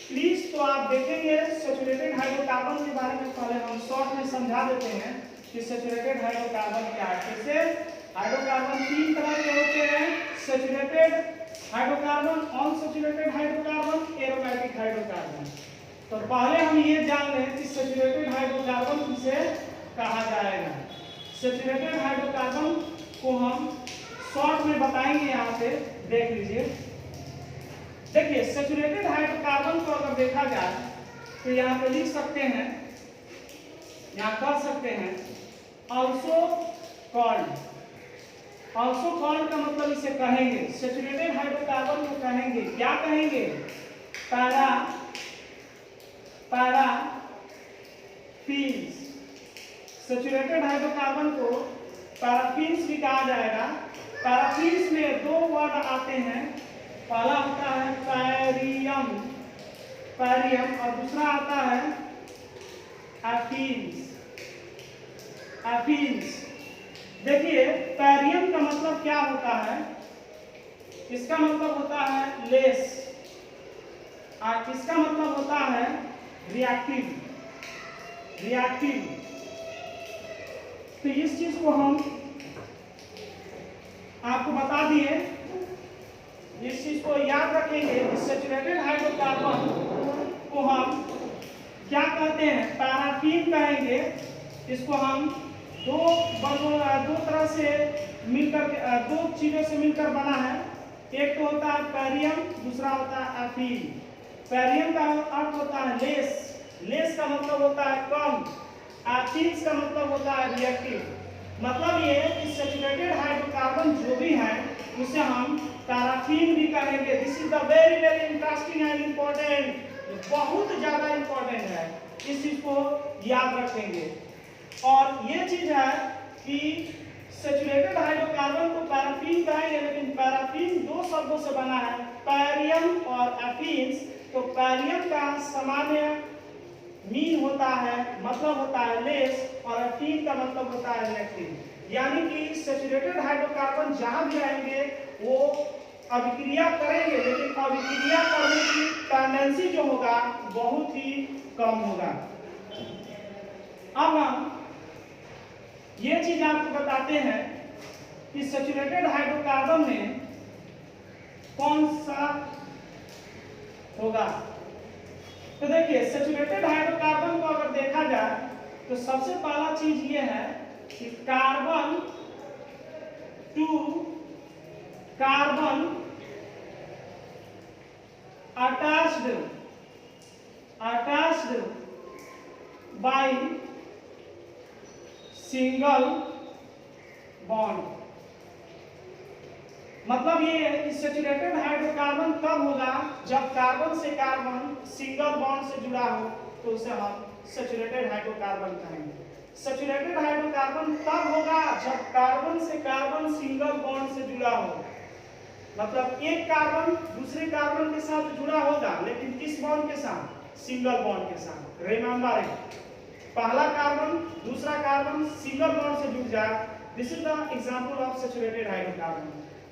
Speaker 1: प्लीज तो आप देखेंगे सैचुरेटेड हाइड्रोकार्बन के बारे में पहले हम शॉर्ट में समझा देते हैं कि सैचुरेटेड हाइड्रोकार्बन क्या है। जैसे हाइड्रोकार्बन 3 तरह के होते हैं, saturated hydrocarbon, unsaturated hydrocarbon, aromatic hydrocarbon. तो पहले हम ये जान लें कि सैचुरेटेड हाइड्रोकार्बन किसे कहा जाएगा। सैचुरेटेड हाइड्रोकार्बन को हम शॉर्ट में बताएंगे, यहाँ पे देख लीजिए। देखिए सैचुरेटेड हाइड्रोकार्बन को अगर देखा जाए तो यहाँ पे लिख सकते हैं, यहाँ कर सकते हैं ऑल्सो कॉल्ड का मतलब इसे कहेंगे, सैचुरेटेड हाइड्रोकार्बन को कहेंगे, क्या कहेंगे, पैराफिन्स। सैचुरेटेड हाइड्रोकार्बन को पैराफिन्स भी कहा जाएगा। पैराफिन्स में 2 वर्ड आते हैं, पहला होता है पैरियम और दूसरा आता है एफिन्स। देखिए पैरियम का मतलब क्या होता है, इसका मतलब होता है लेस और इसका मतलब होता है रिएक्टिव। तो इस चीज को हम आपको बता दिए, इस चीज को याद रखेंगे। सैचुरेटेड हाइड्रोकार्बन को हम क्या कहते हैं, पैराफिन कहेंगे। इसको हम 2 तरह से मिलकर 2 चीजों से मिलकर बना है। एक तो होता है पैरियम, दूसरा होता है एफिन। पैरियम का अर्थ होता है लेस का मतलब होता है कम, एफिन्स का मतलब होता है रिएक्टिव। मतलब ये कि सैचुरेटेड हाइड्रोकार्बन जो भी है उसे हम पैराफिन भी कहेंगे। This is the very interesting and important, बहुत ज्यादा इम्पोर्टेंट है, इस चीज को याद रखेंगे। और ये चीज है कि सैचुरेटेड हाइड्रोकार्बन को पैराफिन कहेंगे, लेकिन पैराफिन 2 शब्दों से बना है, पैरियम और एफिन्स। तो पैरियम का सामान्य मीन होता है, मतलब होता है लेस, और एफिन का मतलब होता है रिएक्टिव। यानी कि सैचुरेटेड हाइड्रोकार्बन जहां भी रहेंगे वो अभिक्रिया करेंगे, लेकिन अभिक्रिया करने की टेंडेंसी जो होगा बहुत ही कम होगा। अब हम ये चीज आपको बताते हैं कि सैचुरेटेड हाइड्रोकार्बन में कौन सा होगा। तो देखिए सैचुरेटेड हाइड्रोकार्बन को अगर देखा जाए तो सबसे पहला चीज ये है कि carbon to carbon attached by single bond. मतलब ये है कि सैचुरेटेड हाइड्रोकार्बन तब होगा जब कार्बन से कार्बन सिंगल बॉन्ड से जुड़ा हो, तो उसे हम सैचुरेटेड हाइड्रोकार्बन कहेंगे। सैचुरेटेड हाइड्रोकार्बन तब होगा जब कार्बन से कार्बन सिंगल बॉन्ड से जुड़ा हो। मतलब एक कार्बन दूसरे कार्बन के साथ जुड़ा होगा, लेकिन किस बॉन्ड के साथ? सिंगल बॉन्ड के साथ। रिमेंबर इट, पहला कार्बन दूसरा कार्बन सिंगल बॉन्ड से जुड़ जाए, this is the example of saturated hydrocarbon.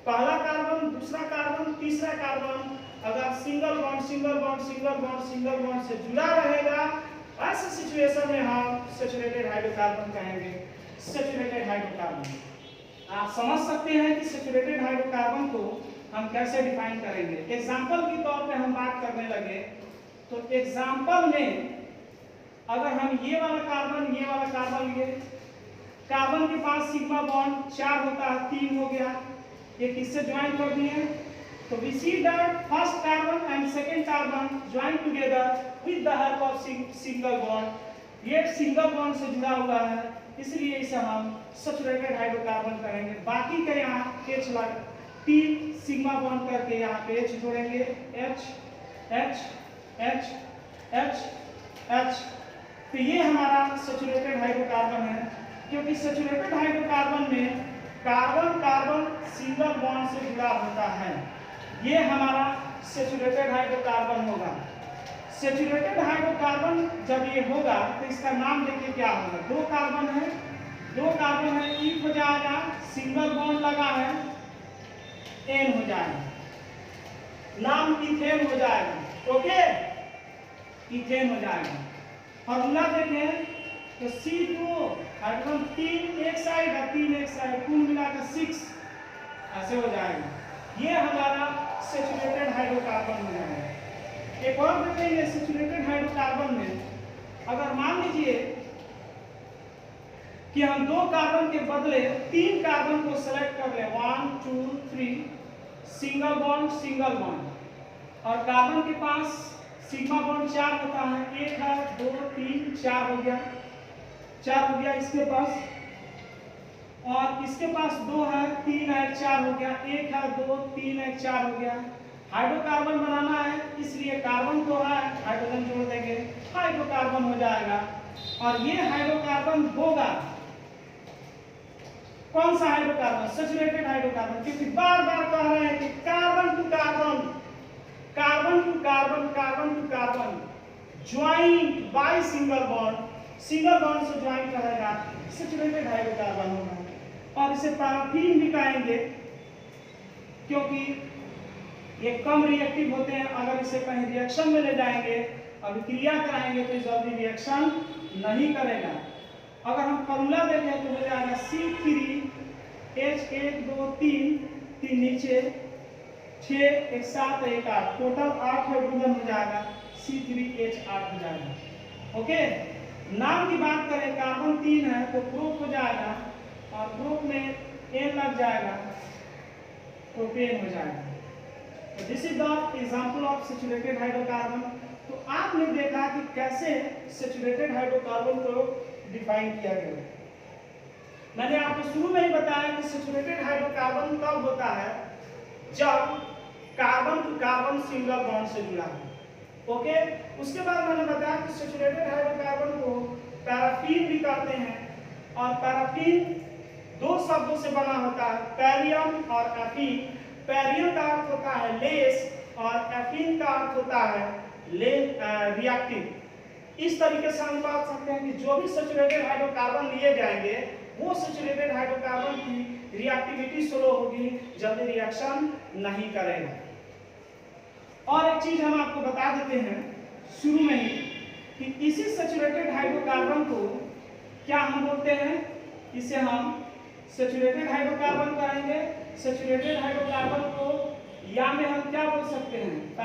Speaker 1: पहला कार्बन दूसरा कार्बन तीसरा कार्बन अगर single bond single bond single bond single bond से जुड़ा रहेगा, ऐसे सिचुएशन में हम सैचुरेटेड हाइड्रोकार्बन कहेंगे। सैचुरेटेड हाइड्रोकार्बन आप समझ सकते हैं कि सैचुरेटेड हाइड्रोकार्बन को हम कैसे डिफाइन करेंगे। एग्जांपल के तौर पे हम बात करने लगे तो एग्जांपल में अगर हम ये वाला कार्बन लिए, कार्बन के पास सिग्मा बॉन्ड 4 होता है, 3 हो गया, ये किससे ज्वाइन कर दिए, तो we see that first carbon and second carbon join together with the help of single bond. ये सिंगल बॉन्ड से जुड़ा हुआ है, इसलिए इसे हम सैचुरेटेड हाइड्रोकार्बन कहेंगे। बाकी के यहाँ H लग 3 सिग्मा बॉन्ड करके यहाँ पे H जोड़ेंगे, H H H H H, तो ये हमारा सैचुरेटेड हाइड्रोकार्बन है। क्योंकि सैचुरेटेड हाइड्रोकार्बन में कार्बन कार्बन सिंगल बॉन्ड से जुड़ा होता है, ये हमारा सैचुरेटेड हाइड्रोकार्बन होगा। सैचुरेटेड हाइड्रोकार्बन जब ये होगा तो इसका नाम देखिए क्या होगा। 2 कार्बन है, E हो जाएगा, सिंगल बॉन्ड लगा है, N हो जाएगा, नाम इथेन हो जाएगा। ओके, इथेन हो जाएगा। फॉर्मूला देखें तो C2 हाइड्रोजन 3 एक साइड है, 3 एक साइड, कुल मिलाकर 6 ऐसे हो जाएगा। ये हमारा सैचुरेटेड हाइड्रोकार्बन हो जाएगा। एक और देखेंगे सैचुरेटेड हाइड्रोकार्बन में, अगर मान लीजिए कि हम 2 कार्बन के बदले 3 कार्बन को सेलेक्ट कर ले, 1 2 3 सिंगल बॉन्ड, और कार्बन के पास सिग्मा बॉन्ड 4 होता है, 1 है 2 3 4 हो गया, 4 हो गया इसके पास, और इसके पास 2 है 3 है 4 हो गया, 1 है 2 3 है 4 हो गया। हाइड्रोकार्बन बनाना है, इसलिए कार्बन को है हाइड्रोजन जोड़ देंगे, हाइड्रोकार्बन हो जाएगा। और ये हाइड्रोकार्बन होगा कौन सा हाइड्रोकार्बन? Saturated hydrocarbon. क्योंकि बार बार कह रहे हैं कि carbon to carbon, carbon to carbon, carbon to carbon joint by single bond से ज्वाइन करेगा, सैचुरेटेड हाइड्रोकार्बन होगा। और इसे पैराफिन भी कहेंगे, क्योंकि ये कम रिएक्टिव होते हैं। अगर इसे कहीं रिएक्शन में ले जाएंगे, अभिक्रिया कराएंगे, तो जल्दी रिएक्शन नहीं करेगा। अगर हम फॉर्मूला देखें तो हो जाएगा C3H1 2 3 नीचे 6 1 7 1 8, टोटल 8 हाइड्रोजन हो जाएगा, C3H8 हो जाएगा। ओके, नाम की बात करें, कार्बन 3 है तो प्रोप हो जाएगा, और प्रोप में N लग जाएगा, प्रोपेन हो जाएगा। तो this is the example of saturated hydrocarbon. तो आपने देखा कि कैसे सैचुरेटेड हाइड्रोकार्बन को डिफाइन किया गया। मैंने आपको शुरू में ही बताया कि सैचुरेटेड हाइड्रोकार्बन तब होता है जब carbon to carbon single bond से जुड़ा है। ओके, उसके बाद मैंने बताया कि सैचुरेटेड हाइड्रोकार्बन को पैराफिन भी कहते हैं, और पैराफिन 2 शब्दों से बना होता है, पैरियम और एफिन। पैरियम का अर्थ होता है लेस, और एफिन का अर्थ होता है रिएक्टिव। इस तरीके से हम बात सकते हैं कि जो भी सैचुरेटेड हाइड्रोकार्बन लिए जाएंगे, वो सैचुरेटेड हाइड्रोकार्बन की रिएक्टिविटी स्लो होगी, जल्दी रिएक्शन नहीं करेगा। और एक चीज हम आपको बता देते हैं शुरू में ही कि इसी सैचुरेटेड हाइड्रोकार्बन को क्या हम बोलते हैं, इसे हम सैचुरेटेड हाइड्रोकार्बन कहेंगे। सैचुरेटेड हाइड्रोकार्बन को या में हम क्या बोल सकते हैं,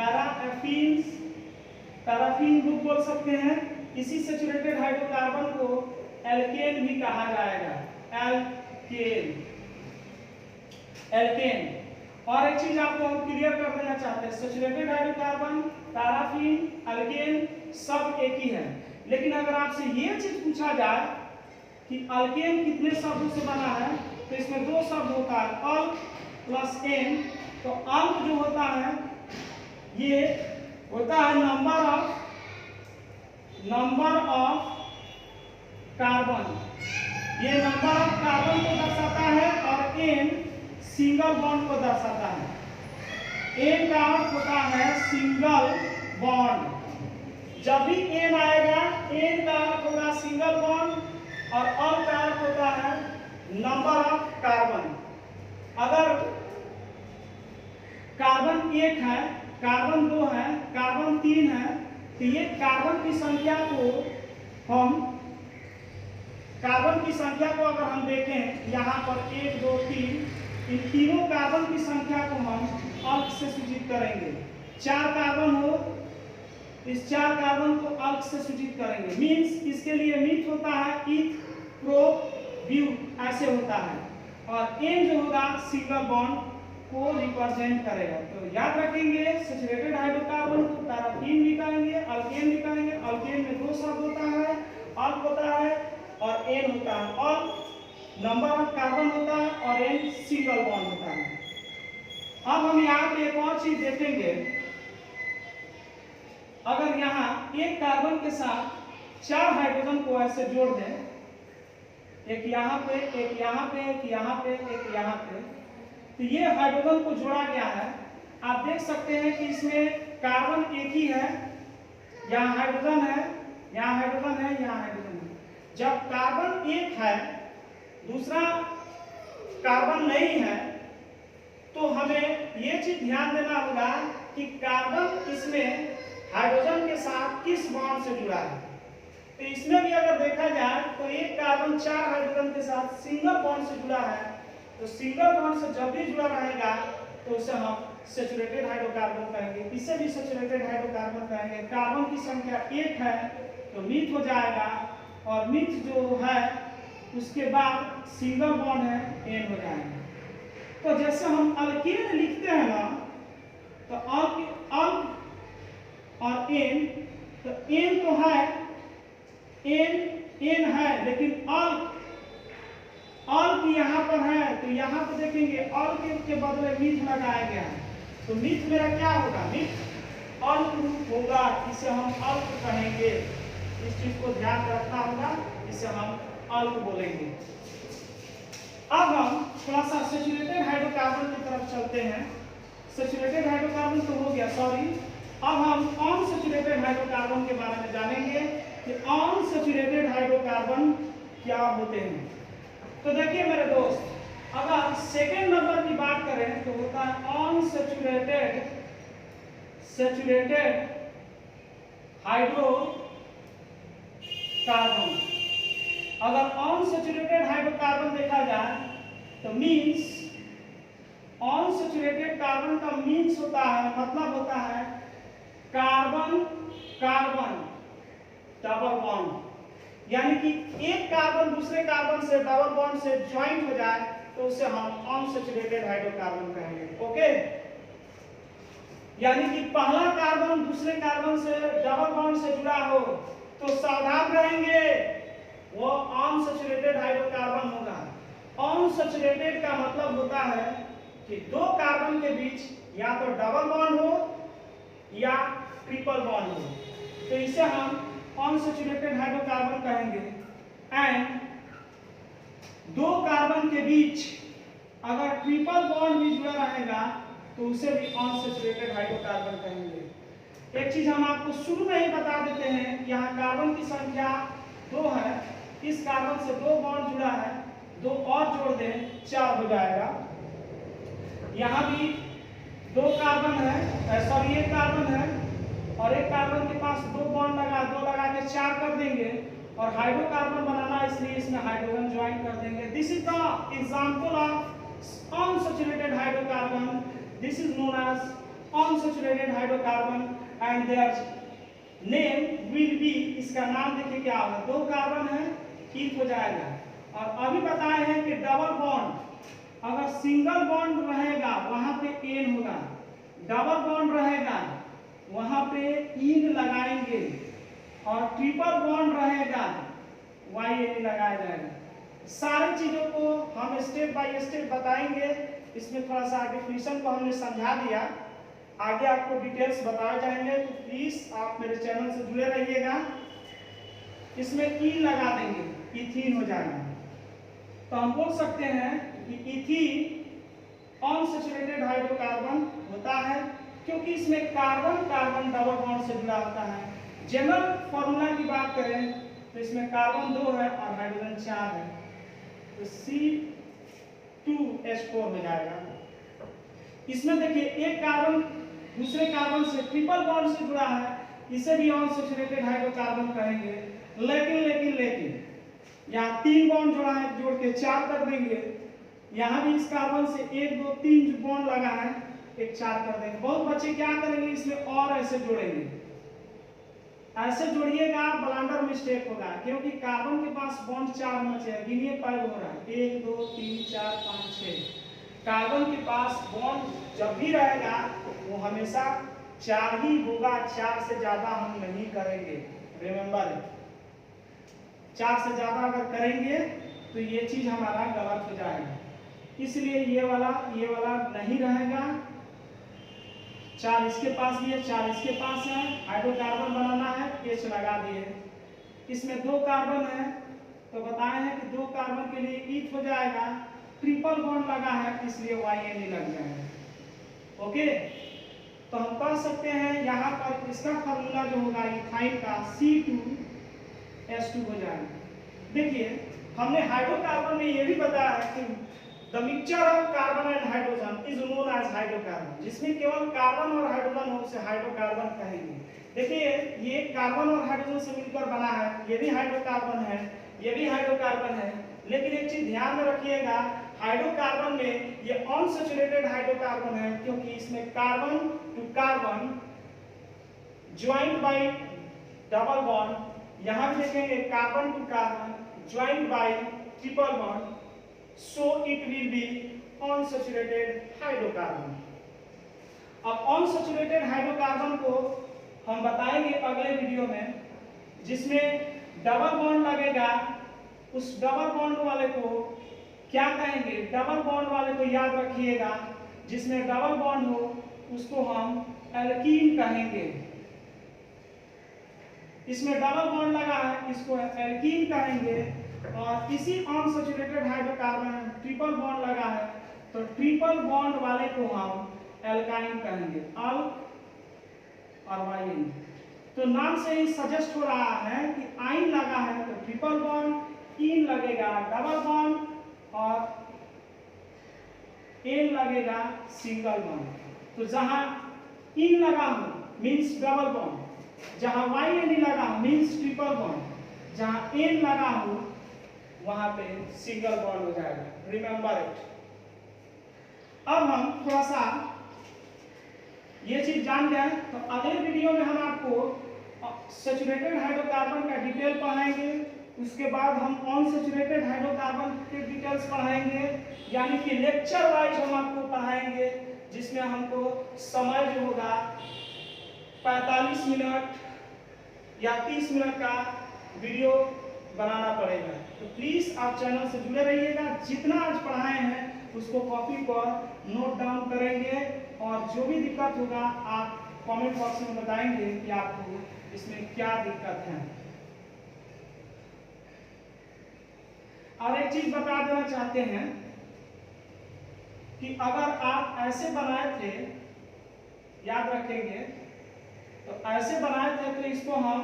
Speaker 1: पैराफिन ग्रुप बोल सकते हैं। इसी सैचुरेटेड हाइड्रोकार्बन को एल्केन भी कहा जाएगा, एल्केन। और एक चीज आपको हम क्लियर कर देना चाहते हैं, सैचुरेटेड हाइड्रोकार्बन, पैराफिन, एल्केन सब एक ही है। लेकिन अगर आपसे ये चीज पूछा जाए कि अल्केन कितने शब्दों से बना है, तो इसमें दो शब्द होता है, अल्क प्लस एन। तो अल्क जो होता है ये होता है नंबर ऑफ कार्बन, ये नंबर ऑफ कार्बन को दर्शाता है, और एन सिंगल बॉन्ड को दर्शाता है। एन का अर्थ होता है सिंगल बॉन्ड। जब भी एन आएगा, एन का अर्थ होगा सिंगल बॉन्ड, और अल का अर्थ होता है नंबर ऑफ कार्बन। अगर कार्बन 1 है, कार्बन 2 है, कार्बन 3 है, तो ये कार्बन की संख्या को अगर हम देखें यहाँ पर 1 2 3, इन तीनों कार्बन की संख्या को हम अल्क से सूचित करेंगे। 4 कार्बन हो, इस 4 कार्बन को अल्क से सूचित करेंगे। मीन्स इसके लिए मीथ होता है ईथ, प्रोप, ब्यूट, ऐसे होता है। और एन जो होगा सिंगल बॉन्ड को रिप्रेजेंट करेगा। तो याद रखेंगे सैचुरेटेड हाइड्रोकार्बन को पैराफिन भी कहेंगे, अल्केन भी कहेंगे। अल्केन में दो शब्द होता है, अल्क होता है और एन होता है। अल्क नंबर ऑफ कार्बन होता है और एन सिंगल बॉन्ड होता है। अब हम यहाँ पे एक और चीज देखेंगे, अगर यहाँ एक कार्बन के साथ 4 हाइड्रोजन को ऐसे जोड़ दें, एक यहाँ पे, एक यहाँ पे, एक यहाँ पे, एक यहाँ पे, तो ये हाइड्रोजन को जोड़ा गया है। आप देख सकते हैं कि इसमें कार्बन एक ही है, यहाँ हाइड्रोजन है, यहाँ हाइड्रोजन है, यहाँ हाइड्रोजन है। जब कार्बन एक है, दूसरा कार्बन नहीं है, तो हमें ये चीज ध्यान देना होगा कि कार्बन इसमें हाइड्रोजन के साथ किस बॉन्ड से जुड़ा है। तो इसमें भी अगर देखा जाए तो एक कार्बन 4 हाइड्रोजन के साथ सिंगल बॉन्ड से जुड़ा है। तो सिंगल बॉन्ड से जब भी जुड़ा रहेगा तो उसे हम सैचुरेटेड हाइड्रोकार्बन कहेंगे, इसे भी सैचुरेटेड हाइड्रोकार्बन कहेंगे। कार्बन की संख्या 1 है तो मीथ हो जाएगा, और मीथ जो है उसके बाद सिंगल बॉन्ड है, एन हो जाएगा। तो जैसे हम अल्केन लिखते हैं ना, तो अल्क और एन, तो एन तो है, एन है, लेकिन अल्क यहाँ पर है, तो यहाँ पर देखेंगे अल्क के बदले मीथ लगाया गया है। तो मीथ मेरा क्या होगा, मीथ अल्क रूप होगा, इसे हम अल्क कहेंगे। इस चीज को ध्यान रखना होगा, इसे हम अल्क बोलेंगे। अब हम थोड़ा सा सैचुरेटेड हाइड्रोकार्बन की तरफ चलते हैं। सैचुरेटेड हाइड्रोकार्बन तो हो गया, सॉरी। अब हम अनसैचुरेटेड हाइड्रोकार्बन के बारे में जानेंगे कि अनसैचुरेटेड हाइड्रोकार्बन क्या होते हैं। तो देखिए मेरे दोस्त, अगर सेकेंड नंबर की बात करें तो होता है अनसैचुरेटेड हाइड्रोकार्बन। अगर अनसैचुरेटेड हाइड्रोकार्बन देखा जाए तो मीन्स अनसैचुरेटेड कार्बन का मीन्स होता है, मतलब होता है कार्बन कार्बन डबल बॉन्ड। यानी कि एक कार्बन दूसरे कार्बन से डबल बॉन्ड से ज्वाइंट हो जाए तो उसे हम अनसैचुरेटेड हाइड्रोकार्बन कहेंगे। ओके, यानी कि पहला कार्बन दूसरे कार्बन से डबल बॉन्ड से जुड़ा हो तो सावधान रहेंगे, वो अनसैचुरेटेड हाइड्रोकार्बन होगा। अनसैचुरेटेड का मतलब होता है कि दो कार्बन के बीच या तो डबल बॉन्ड हो या ट्रिपल बॉन्ड हो, तो इसे हम अनसैचुरेटेड हाइड्रोकार्बन कहेंगे। एंड दो कार्बन के बीच अगर ट्रिपल बॉन्ड भी जुड़ा रहेगा तो उसे भी अनसैचुरेटेड हाइड्रोकार्बन कहेंगे। एक चीज हम आपको शुरू में ही बता देते हैं, यहाँ कार्बन की संख्या 2 है, इस कार्बन से 2 बॉन्ड जुड़ा है, 2 और जोड़ दें 4 हो जाएगा। यहाँ भी 2 कार्बन है, सॉरी 1 कार्बन है और एक कार्बन के पास 2 बॉन्ड लगा, 2 लगा के 4 कर देंगे और हाइड्रोकार्बन बनाना, इसलिए इसमें हाइड्रोजन ज्वाइन कर देंगे। This is the example of unsaturated hydrocarbon. This is known as unsaturated hydrocarbon and their name will be, इसका नाम देखिए क्या होगा, 2 कार्बन है, ईथ हो जाएगा। और अभी बताए हैं कि डबल बॉन्ड, अगर सिंगल बॉन्ड रहेगा वहां पे एन होगा, डबल बॉन्ड रहेगा वहां पे ईन लगाएंगे, और ट्रिपल बॉन्ड रहेगा वाई एन लगाया जाएगा। सारी चीजों को हम स्टेप बाय स्टेप बताएंगे। इसमें थोड़ा सा डिफिनेशन को हमने समझा दिया, आगे आपको डिटेल्स बताए जाएंगे, तो प्लीज आप मेरे चैनल से जुड़े रहिएगा। इसमें ई लगा देंगे, इथीन हो जाएगा। तो हम बोल सकते हैं कि इथीन अनसैचुरेटेड हाइड्रोकार्बन होता है, क्योंकि इसमें कार्बन कार्बन डबल बॉन्ड से जुड़ा होता है। जनरल फॉर्मूला की बात करें तो इसमें कार्बन 2 है और हाइड्रोजन 4 है, तो C2H4 हो जाएगा। इसमें देखिए एक कार्बन दूसरे कार्बन से ट्रिपल बॉन्ड से जुड़ा है, इसे भी अनसैचुरेटेड हाइड्रोकार्बन कहेंगे। लेकिन यहाँ 3 बॉन्ड जोड़ा है, जोड़ के 4 कर देंगे। यहाँ भी इस कार्बन से 1 2 3 बॉन्ड लगा है, एक 4 कर देंगे। बहुत बच्चे क्या करेंगे, इसमें और ऐसे जोड़ेंगे, ऐसे जोड़िएगा ब्लंडर मिस्टेक होगा, क्योंकि कार्बन के पास बॉन्ड 4 होना चाहिए। गिनिए कब हो रहा है, 1 2 3 4 5 6। कार्बन के पास बॉन्ड जब भी रहेगा वो हमेशा 4 ही होगा, 4 से ज्यादा हम नहीं करेंगे। रिमेंबर, 4 से ज्यादा अगर करेंगे तो ये चीज हमारा गलत हो जाएगा, इसलिए ये वाला नहीं रहेगा। 4 इसके पास भी है, 4 इसके पास है। हाइड्रोकार्बन बनाना है, H लगा दिए। इसमें 2 कार्बन है, तो बताए हैं कि 2 कार्बन के लिए ईथ हो जाएगा। ट्रिपल बॉन्ड लगा है, इसलिए YN लग जाएगा। ओके, तो हम कह सकते हैं यहाँ पर इसका फॉर्मूला जो होगा इथाइन का C2H2 हो जाएगा। देखिए हमने हाइड्रोकार्बन में ये भी बताया है कि the mixture of carbon and hydrogen is known as hydrocarbon, जिसमें केवल कार्बन और हाइड्रोजन हो उसे हाइड्रोकार्बन कहेंगे। देखिए ये कार्बन और हाइड्रोजन से मिलकर बना है, ये भी हाइड्रोकार्बन है, ये भी हाइड्रोकार्बन है। लेकिन एक चीज ध्यान में रखिएगा, हाइड्रोकार्बन में ये अनसैचुरेटेड हाइड्रोकार्बन है, क्योंकि इसमें carbon to carbon joint by double bond, यहाँ भी देखेंगे carbon to carbon joint by triple bond, so it will be unsaturated hydrocarbon। अब unsaturated हाइड्रोकार्बन को हम बताएंगे अगले वीडियो में, जिसमें डबल बॉन्ड लगेगा। उस डबल बॉन्ड वाले को क्या कहेंगे, डबल बॉन्ड वाले को याद रखिएगा, जिसमें डबल बॉन्ड हो उसको हम एल्कीन कहेंगे। इसमें डबल बॉन्ड लगा है, इसको एल्कीन कहेंगे। और इसी अनसैचुरेटेड हाइड्रोकार्बन ट्रिपल बॉन्ड लगा है, तो ट्रिपल बॉन्ड वाले को हम एल्काइन कहेंगे, अल्क और वाइन। तो नाम से ही सजेस्ट हो रहा है कि आइन लगा है तो ट्रिपल बॉन्ड, इन लगेगा डबल बॉन्ड और एन लगेगा सिंगल बॉन्ड। तो जहां इन लगा हो मींस डबल बॉन्ड, जहां वाई एन लगा हो मींस ट्रिपल बॉन्ड, जहां एन लगा हो वहां पे सिंगल बॉन्ड हो जाएगा। Remember it. अब हम थोड़ा सा ये चीज जान गए, तो अगले वीडियो में हम आपको सैचुरेटेड हाइड्रोकार्बन का डिटेल पढ़ाएंगे। उसके बाद हम अनसैचुरेटेड हाइड्रोकार्बन के डिटेल्स पढ़ाएंगे, यानी कि लेक्चर वाइज हम आपको पढ़ाएंगे, जिसमें हमको समय जो होगा 45 मिनट या 30 मिनट का वीडियो बनाना पड़ेगा। तो प्लीज आप चैनल से जुड़े रहिएगा। जितना आज पढ़ाए हैं उसको कॉपी पर नोट डाउन करेंगे, और जो भी दिक्कत होगा आप कमेंट बॉक्स में बताएंगे कि आपको इसमें क्या दिक्कत है। और एक चीज बता देना चाहते हैं कि अगर आप ऐसे बनाए थे, याद रखेंगे, तो ऐसे बनाए थे तो इसको हम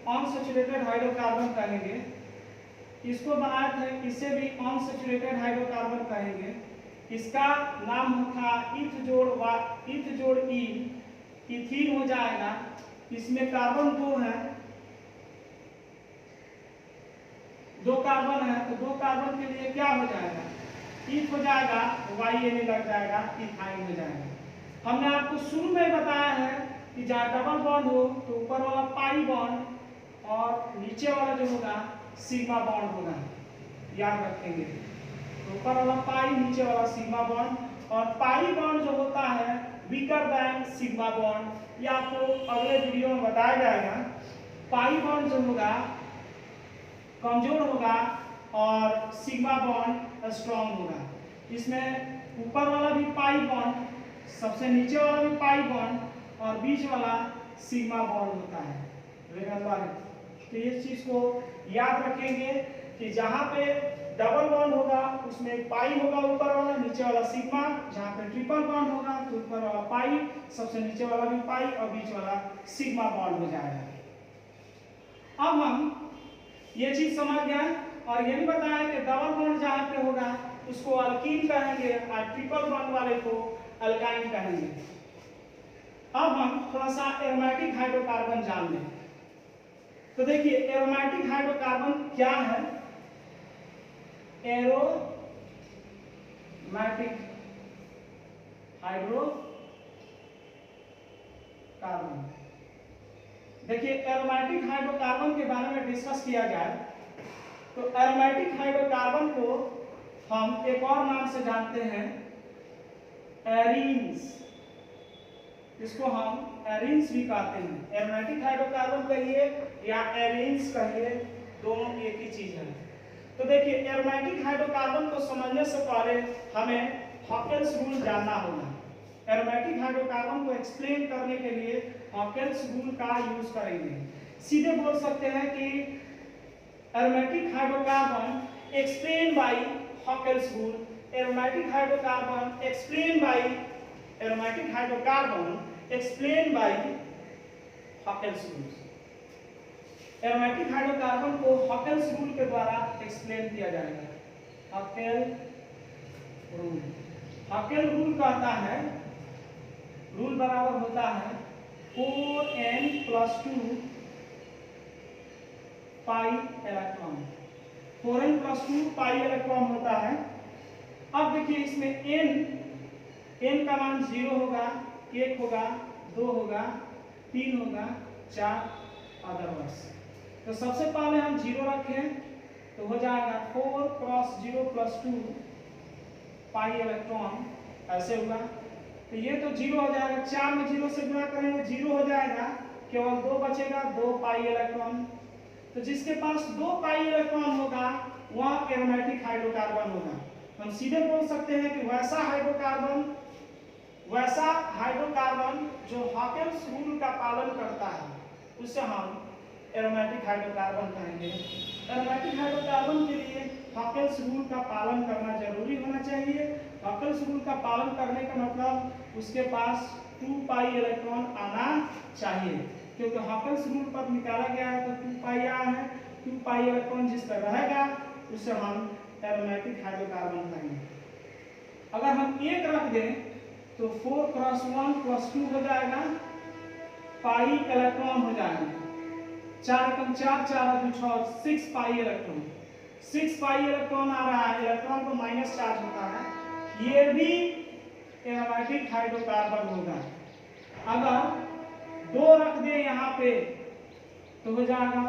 Speaker 1: अनसैचुरेटेड हाइड्रोकार्बन कहेंगे। इसको बनाए थे, इसे भी अनसैचुरेटेड हाइड्रोकार्बन कहेंगे। इसका नाम था इथ जोड़ इन, इथीन हो जाएगा। इसमें कार्बन 2 है, 2 कार्बन है, तो 2 कार्बन के लिए क्या हो जाएगा, इथ हो जाएगा, YN लग जाएगा, इथाइन हो जाएगा। हमने आपको शुरू में बताया है कि जहाँ डबल बॉन्ड हो तो ऊपर वाला पाई बॉन्ड और नीचे वाला जो होगा सिग्मा बॉन्ड होगा, याद रखेंगे। तो ऊपर वाला पाई, नीचे वाला सिग्मा बॉन्ड, और पाई बॉन्ड जो होता है वीकर देन सिग्मा बॉन्ड, ये आपको अगले वीडियो में बताया जाएगा। पाई बॉन्ड जो होगा कमजोर होगा, और सिग्मा बॉन्ड स्ट्रॉन्ग होगा। इसमें ऊपर वाला भी पाई बॉन्ड, सबसे नीचे वाला भी पाई बॉन्ड और बीच वाला सिग्मा बॉन्ड होता है। रिमेंबर, तो इस चीज को याद रखेंगे कि जहां पे डबल बॉन्ड होगा उसमें पाई होगा ऊपर वाला, नीचे वाला सिग्मा। जहां पे ट्रिपल बॉन्ड होगा तो ऊपर वाला पाई, सबसे नीचे वाला भी पाई और बीच वाला सिग्मा बॉन्ड हो जाएगा। अब हम ये चीज समझ गए और ये भी बताया कि डबल बॉन्ड जहां पे होगा उसको अल्कीन कहेंगे और ट्रिपल बॉन्ड वाले को अल्काइन कहेंगे। अब हम थोड़ा सा एरोमेटिक हाइड्रोकार्बन जान लें। तो देखिए एरोमेटिक हाइड्रोकार्बन क्या है। एरोमेटिक हाइड्रोकार्बन, देखिए एरोमेटिक हाइड्रोकार्बन के बारे में डिस्कस किया जाए तो एरोमेटिक हाइड्रोकार्बन को हम एक और नाम से जानते हैं, एरीन्स। इसको हम एरीन्स भी कहते हैं। एरोमेटिक हाइड्रोकार्बन कहिए या एरीन्स कहिए, दोनों एक ही चीज है। तो देखिए एरोमेटिक हाइड्रोकार्बन को समझने से पहले हमें हॉकेल्स रूल जानना होगा। एरोमेटिक हाइड्रोकार्बन को एक्सप्लेन करने के लिए हॉकेल्स रूल का यूज करेंगे। सीधे बोल सकते हैं कि aromatic hydrocarbon explain by Huckel's rule. Aromatic hydrocarbon explain by aromatic hydrocarbon explain by Huckel's rule. Aromatic hydrocarbon को हॉकेल्स रूल के द्वारा एक्सप्लेन किया जाएगा। हॉकेल रूल, हॉकेल रूल कहता है, रूल बराबर होता है 4n+2 pi electron. 4n+2 pi electron होता है। अब देखिए इसमें n का मान 0 होगा, 1 होगा, 2 होगा, 3 होगा, 4 अदरवाइज। तो सबसे पहले हम 0 रखें तो हो जाएगा 4 × 0 + 2 पाई इलेक्ट्रॉन, ऐसे हुआ। तो ये तो 0 हो जाएगा, 4 में 0 से गुणा करेंगे 0 हो जाएगा, केवल 2 बचेगा, 2 पाई इलेक्ट्रॉन। तो जिसके पास 2 पाई इलेक्ट्रॉन होगा वह एरोमेटिक हाइड्रोकार्बन होगा। हम सीधे बोल सकते हैं कि वैसा हाइड्रोकार्बन जो हॉकेल्स रूल का पालन करता है उसे हम एरोमेटिक हाइड्रोकार्बन कहेंगे। एरोमेटिक हाइड्रोकार्बन के लिए हॉकेल्स रूल का पालन करना जरूरी होना चाहिए। हॉकेल्स रूल का पालन करने का मतलब उसके पास 2 पाई इलेक्ट्रॉन आना चाहिए, क्योंकि हॉकेल्स रूल पर निकाला गया है तो 2 पाई आया है। 2 पाई इलेक्ट्रॉन जिस पर रहेगा उसे हम एरोमेटिक हाइड्रोकार्बन कहेंगे। अगर हम 1 रख दें तो 4 × 1 + 2 हो जाएगा, पाई इलेक्ट्रॉन हो जाएगा। 4 × 4 4 6 6 पाई इलेक्ट्रॉन, 6 पाई इलेक्ट्रॉन आ रहा है, इलेक्ट्रॉन को माइनस चार्ज होता है। ये भी एरोमेटिक हाइड्रोकार्बन होगा। अगर 2 रख दे यहाँ पे तो हो जाएगा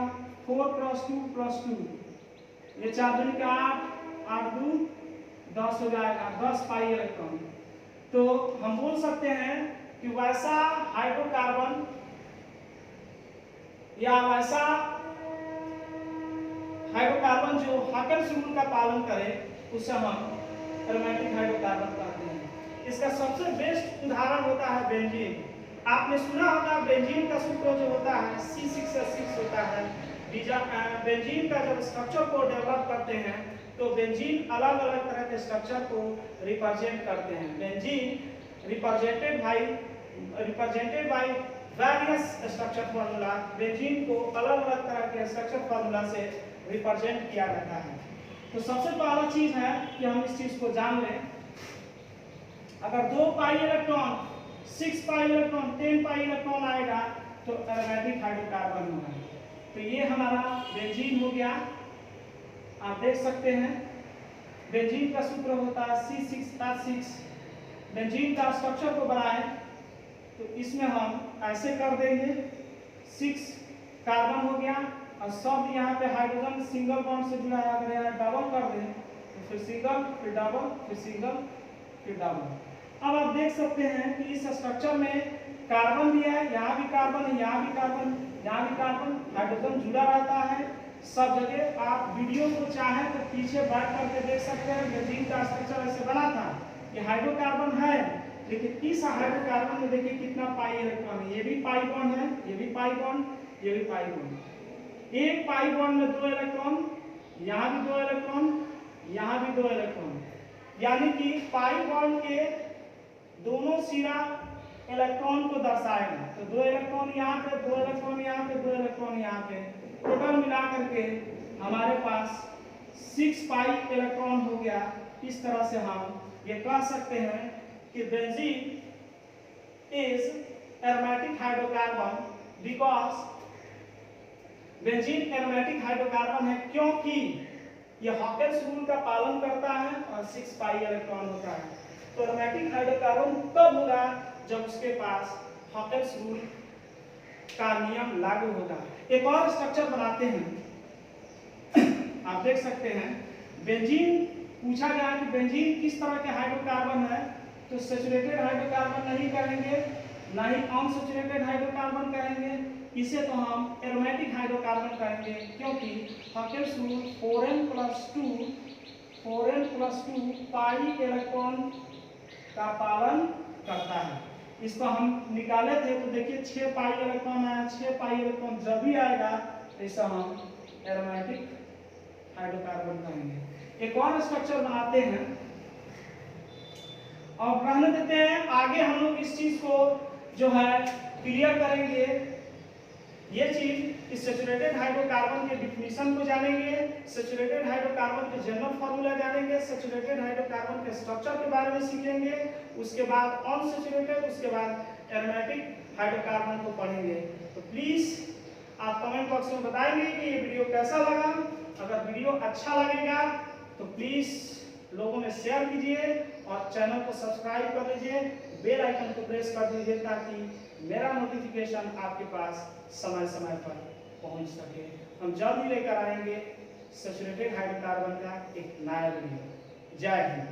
Speaker 1: 4 × 2 + 2, ये 4 दूनी का 8, 8 2 10 हो जाएगा, 10 पाई इलेक्ट्रॉन। तो हम बोल सकते हैं कि वैसा हाइड्रोकार्बन या वैसा हाइड्रोकार्बन जो हॉकेल्स रूल का पालन करे उसे हम एरोमेटिक हाइड्रोकार्बन कहते हैं। इसका सबसे बेस्ट उदाहरण होता है बेंजीन। आपने सुना होगा बेंजीन का सूत्र जो होता है C6H6 होता है। बेंजीन का जब स्ट्रक्चर को डेवलप करते हैं तो बेंजीन अलग अलग तरह के स्ट्रक्चर को रिप्रेजेंट करते हैं। Benzene represented by various structure formula. Benzene को अलग अलग तरह के स्ट्रक्चर फार्मूला से रिप्रेजेंट किया जाता है। तो सबसे पहला चीज है कि हम इस चीज को जान लें। अगर 2 pi electron, 6 pi electron, 10 pi electron आएगा तो एरोमेटिक हाइड्रोकार्बन होगा। तो ये हमारा बेंजीन हो गया। आप देख सकते हैं बेंजीन का सूत्र होता है C6H6। बेंजीन का स्ट्रक्चर को बनाएं तो इसमें हम ऐसे कर देंगे, 6 कार्बन हो गया और सब यहाँ पे हाइड्रोजन सिंगल बॉन्ड से जुड़ा है। अगर यहाँ डबल कर दें तो फिर सिंगल, फिर डबल, फिर सिंगल, फिर डबल। अब आप देख सकते हैं कि इस स्ट्रक्चर में कार्बन भी है, यहाँ भी कार्बन है, यहाँ भी कार्बन, यहाँ भी कार्बन, हाइड्रोजन जुड़ा रहता है। सब जगह। आप वीडियो को चाहे तो पीछे बैक करके देख सकते हैं। बेंजीन का स्ट्रक्चर ऐसे बना था, ये हाइड्रोकार्बन है, लेकिन इस हाइड्रोकार्बन में देखिए कितना पाई इलेक्ट्रॉन है। ये भी पाई बॉन्ड है, ये भी पाई बॉन्ड, ये भी पाई बॉन्ड। एक पाई बॉन्ड में 2 इलेक्ट्रॉन, यहाँ भी 2 इलेक्ट्रॉन, यहाँ भी 2 इलेक्ट्रॉन, यानी कि पाई बॉन्ड के दोनों सिरा इलेक्ट्रॉन को दर्शाएगा। तो 2 इलेक्ट्रॉन यहाँ पे, 2 इलेक्ट्रॉन यहाँ पे, 2 इलेक्ट्रॉन यहाँ पे, टोटल मिला करके हमारे पास 6 पाई इलेक्ट्रॉन हो गया। इस तरह से हम ये कह सकते हैं कि benzene is aromatic hydrocarbon because benzene aromatic hydrocarbon है क्योंकि यह हॉकेल्स रूल का पालन करता है और 6 पाई इलेक्ट्रॉन होता है। तो एरोमेटिक हाइड्रोकार्बन तब होगा जब उसके पास हॉकेल्स रूल का नियम लागू होगा। एक और स्ट्रक्चर बनाते हैं, आप देख सकते हैं। बेंजीन पूछा गया कि बेंजीन किस तरह के हाइड्रोकार्बन है, तो सैचुरेटेड हाइड्रोकार्बन नहीं करेंगे, ना ही अनसैचुरेटेड हाइड्रोकार्बन कहेंगे, इसे तो हम एरोमेटिक हाइड्रोकार्बन कहेंगे क्योंकि हॉकेल्स रूल 4n+2 पाई इलेक्ट्रॉन का पालन करता है। इसको हम निकाले थे तो देखिए 6 पाई इलेक्ट्रॉन आया। 6 पाई इलेक्ट्रॉन जब भी आएगा तो इसे हम एरोमेटिक हाइड्रोकार्बन कहेंगे। एक और स्ट्रक्चर बनाते हैं और रहने देते हैं। आगे हम लोग इस चीज को जो है क्लियर करेंगे। ये चीज इस सैचुरेटेड हाइड्रोकार्बन के डिफिनीशन को जानेंगे, सैचुरेटेड हाइड्रोकार्बन के जनरल फार्मूला जानेंगे, सैचुरेटेड हाइड्रोकार्बन के स्ट्रक्चर के बारे में सीखेंगे, उसके बाद अनसैचुरेटेड, उसके बाद एरोमेटिक हाइड्रोकार्बन को पढ़ेंगे। तो प्लीज आप कमेंट बॉक्स में बताएंगे कि ये वीडियो कैसा लगा। अगर वीडियो अच्छा लगेगा तो प्लीज लोगों में शेयर कीजिए और चैनल को सब्सक्राइब कर लीजिए, बेल आइकन को प्रेस कर दीजिए ताकि मेरा नोटिफिकेशन आपके पास समय समय पर पहुंच सके। हम जल्द ही लेकर आएंगे सैचुरेटेड हाइड्रोकार्बन का एक नया वीडियो। जय हिंद।